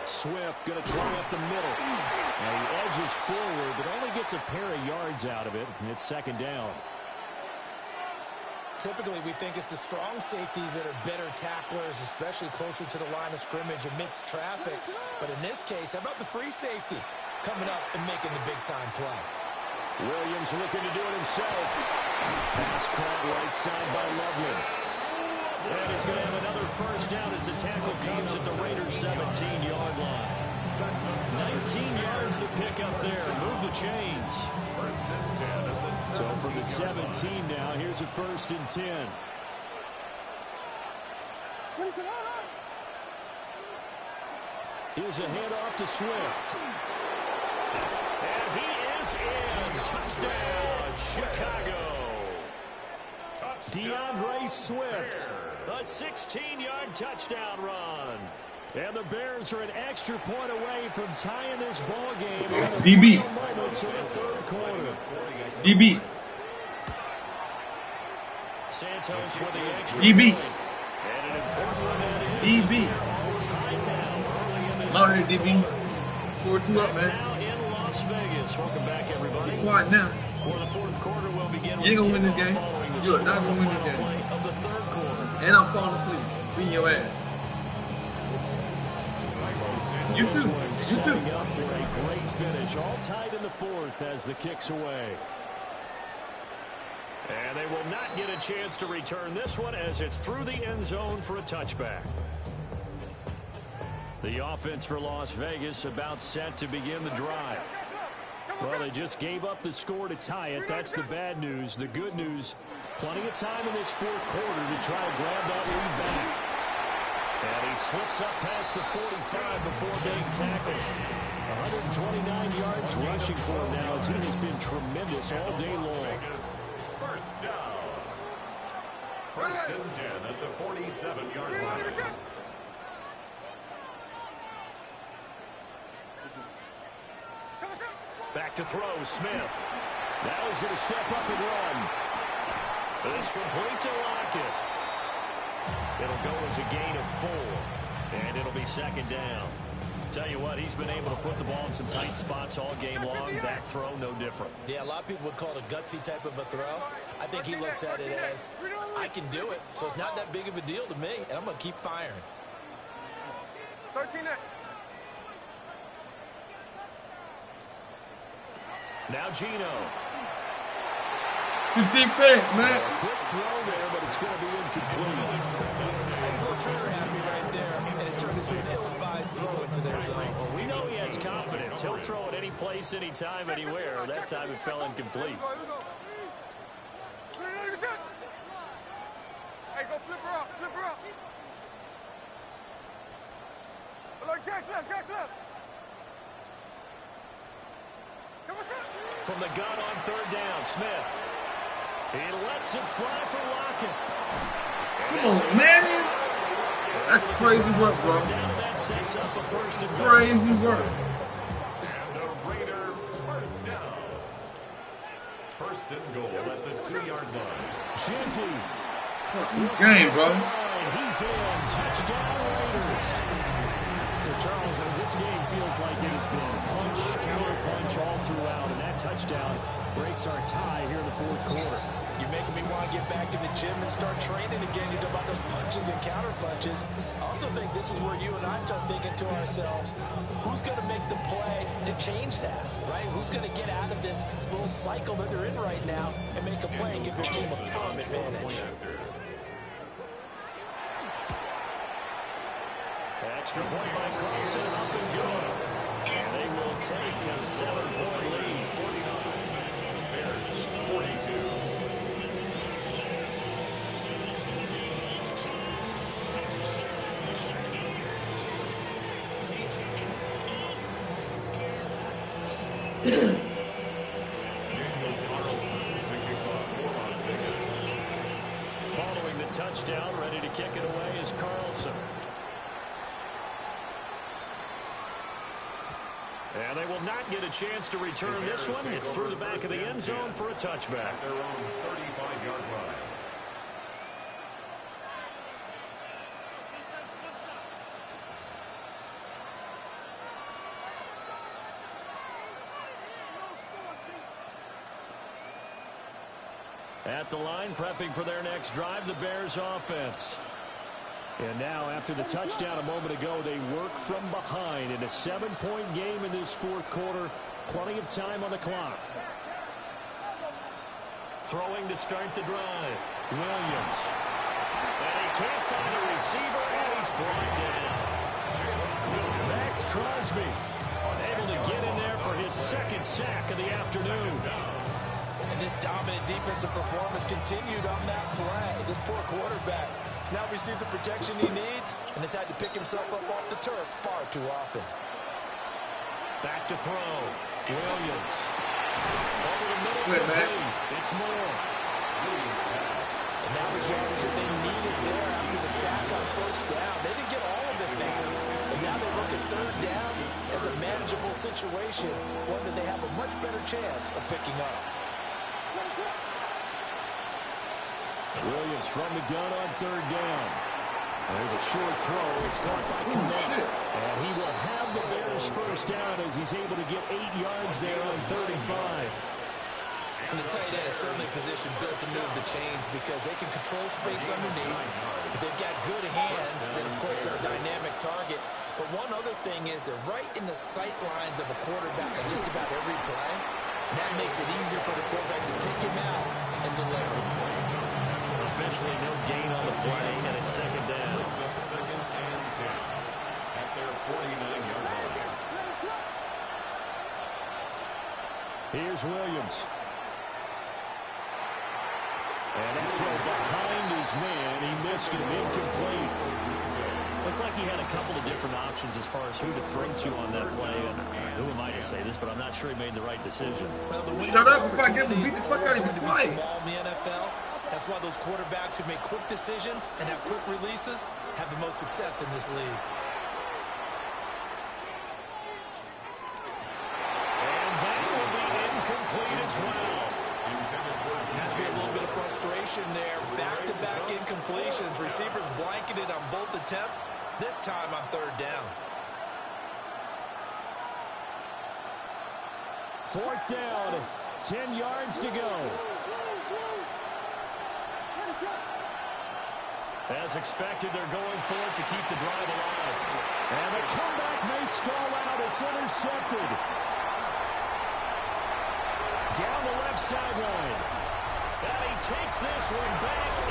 Swift going to try up the middle. Now he edges forward, but only gets a pair of yards out of it, and it's 2nd down. Typically, we think it's the strong safeties that are better tacklers, especially closer to the line of scrimmage amidst traffic. But in this case, how about the free safety coming up and making the big-time play? Williams looking to do it himself. Pass caught right side by Loveland. And he's going to have another first down as the tackle comes at the Raiders' 17-yard line. 19 yards to pick up there. Move the chains. First and 10 at the So from the 17 now, here's a 1st and 10. Here's a handoff to Swift. And he is in. Touchdown, Chicago. DeAndre Swift, a 16-yard touchdown run. And the Bears are an extra point away from tying this ball game. DB. Moments in the 3rd quarter. DB. Santos with the extra DB. point. And an important one that is. DB. All tied now early in this Not here, DB. 4-2 up, man. now in Las Vegas. Welcome back, everybody. Be quiet now. For the 4th quarter, we'll begin with You ain't gonna win this kickoff game. following the You are not score gonna win this final game. play of the 3rd quarter. And I'm falling asleep. Beating your ass. You too. You too. Setting up for a great finish. All tied in the 4th as the kick's away. And they will not get a chance to return this one as it's through the end zone for a touchback. The offense for Las Vegas about set to begin the drive. Well, they just gave up the score to tie it. That's the bad news. The good news, plenty of time in this 4th quarter to try to grab that lead back. And he slips up past the 45 before being tackled. 129 yards rushing for him now as he has been tremendous all day long. First down. First and 10 at the 47-yard line. Back to throw, Smith. Now he's going to step up and run. It's complete to Lockett. It'll go as a gain of 4. And it'll be 2nd down. Tell you what, he's been able to put the ball in some tight spots all game long. That throw, no different. Yeah, a lot of people would call it a gutsy type of a throw. I think he looks at it as, I can do it, so it's not that big of a deal to me, and I'm going to keep firing. 13 Now Gino. Good defense, man. Quick throw there, but it's going to be incomplete. He's a little trigger happy right there, and it turned into an ill-advised throw into their zone. Well, we know he has confidence. He'll throw it any place, anytime, anywhere. That time it fell incomplete. Hey, go flip her up, flip her up. Look, Jack's left, Jack's left. From the gun on 3rd down, Smith. He lets it fly for Lockett. Come on, man. That's crazy work, bro. That sets up a 1st and goal. Crazy work. And a Raider first down. First and goal at the 2-yard line. Shinty. Game, bro. He's in. Touchdown, Raiders. So, Charles, this game feels like it has been punch, counter punch all throughout, and that touchdown breaks our tie here in the 4th quarter. You're making me want to get back in the gym and start training again. You talk about those punches and counter punches. I also think this is where you and I start thinking to ourselves, who's going to make the play to change that, right? Who's going to get out of this little cycle that they're in right now and make a play and give their team a firm advantage? Extra point by Carlson, up and good. And they will take a 7-point lead. 49. Bears 42. Following the touchdown, ready to kick it away is Carlson. And they will not get a chance to return this one. It's through the back of the end zone for a touchback. Their own 35-yard line. At the line, prepping for their next drive, the Bears offense. And now, after the touchdown a moment ago, they work from behind in a 7-point game in this fourth quarter. Plenty of time on the clock. Throwing to start the drive. Williams. And he can't find a receiver, and he's brought down. Max Crosby unable to get in there for his second sack of the afternoon. And this dominant defensive performance continued on that play. This poor quarterback has now received the protection he needs and has had to pick himself up off the turf far too often. Back to throw. Williams. Over the middle. It's more. And that was yardage that they needed there after the sack on first down. They didn't get all of it back. But now they look at third down as a manageable situation, one that they have a much better chance of picking up. Williams from the gun on third down. There's a short throw. It's caught by Med. And he will have the Bears first down as he's able to get 8 yards there on 3rd and 5. And the tight end is certainly a position built to move the chains because they can control space underneath. If they've got good hands, then of course they're a dynamic target. But one other thing is they're right in the sight lines of a quarterback on just about every play. And that makes it easier for the quarterback to pick him out and deliver. Officially no gain on the play, and it's second down. Brings up 2nd and 10 at their 49-yard line. Here's Williams. And that throw behind his man. He missed it, incomplete. Looked like he had a couple of different options as far as who to throw to on that play. And who am I to say this, but I'm not sure he made the right decision. Well, the Shut up if I get him beat the fuck out of going you. to be small in the NFL. That's why those quarterbacks who make quick decisions and have quick releases have the most success in this league. And that will be incomplete as well. Has to be a little bit of frustration there. Back-to-back incompletions. Receivers blanketed on both attempts, this time on third down. 4th down, 10 yards to go. As expected, they're going for it to keep the drive alive. And the comeback may stall out. It's intercepted. Down the left sideline. And he takes this one back.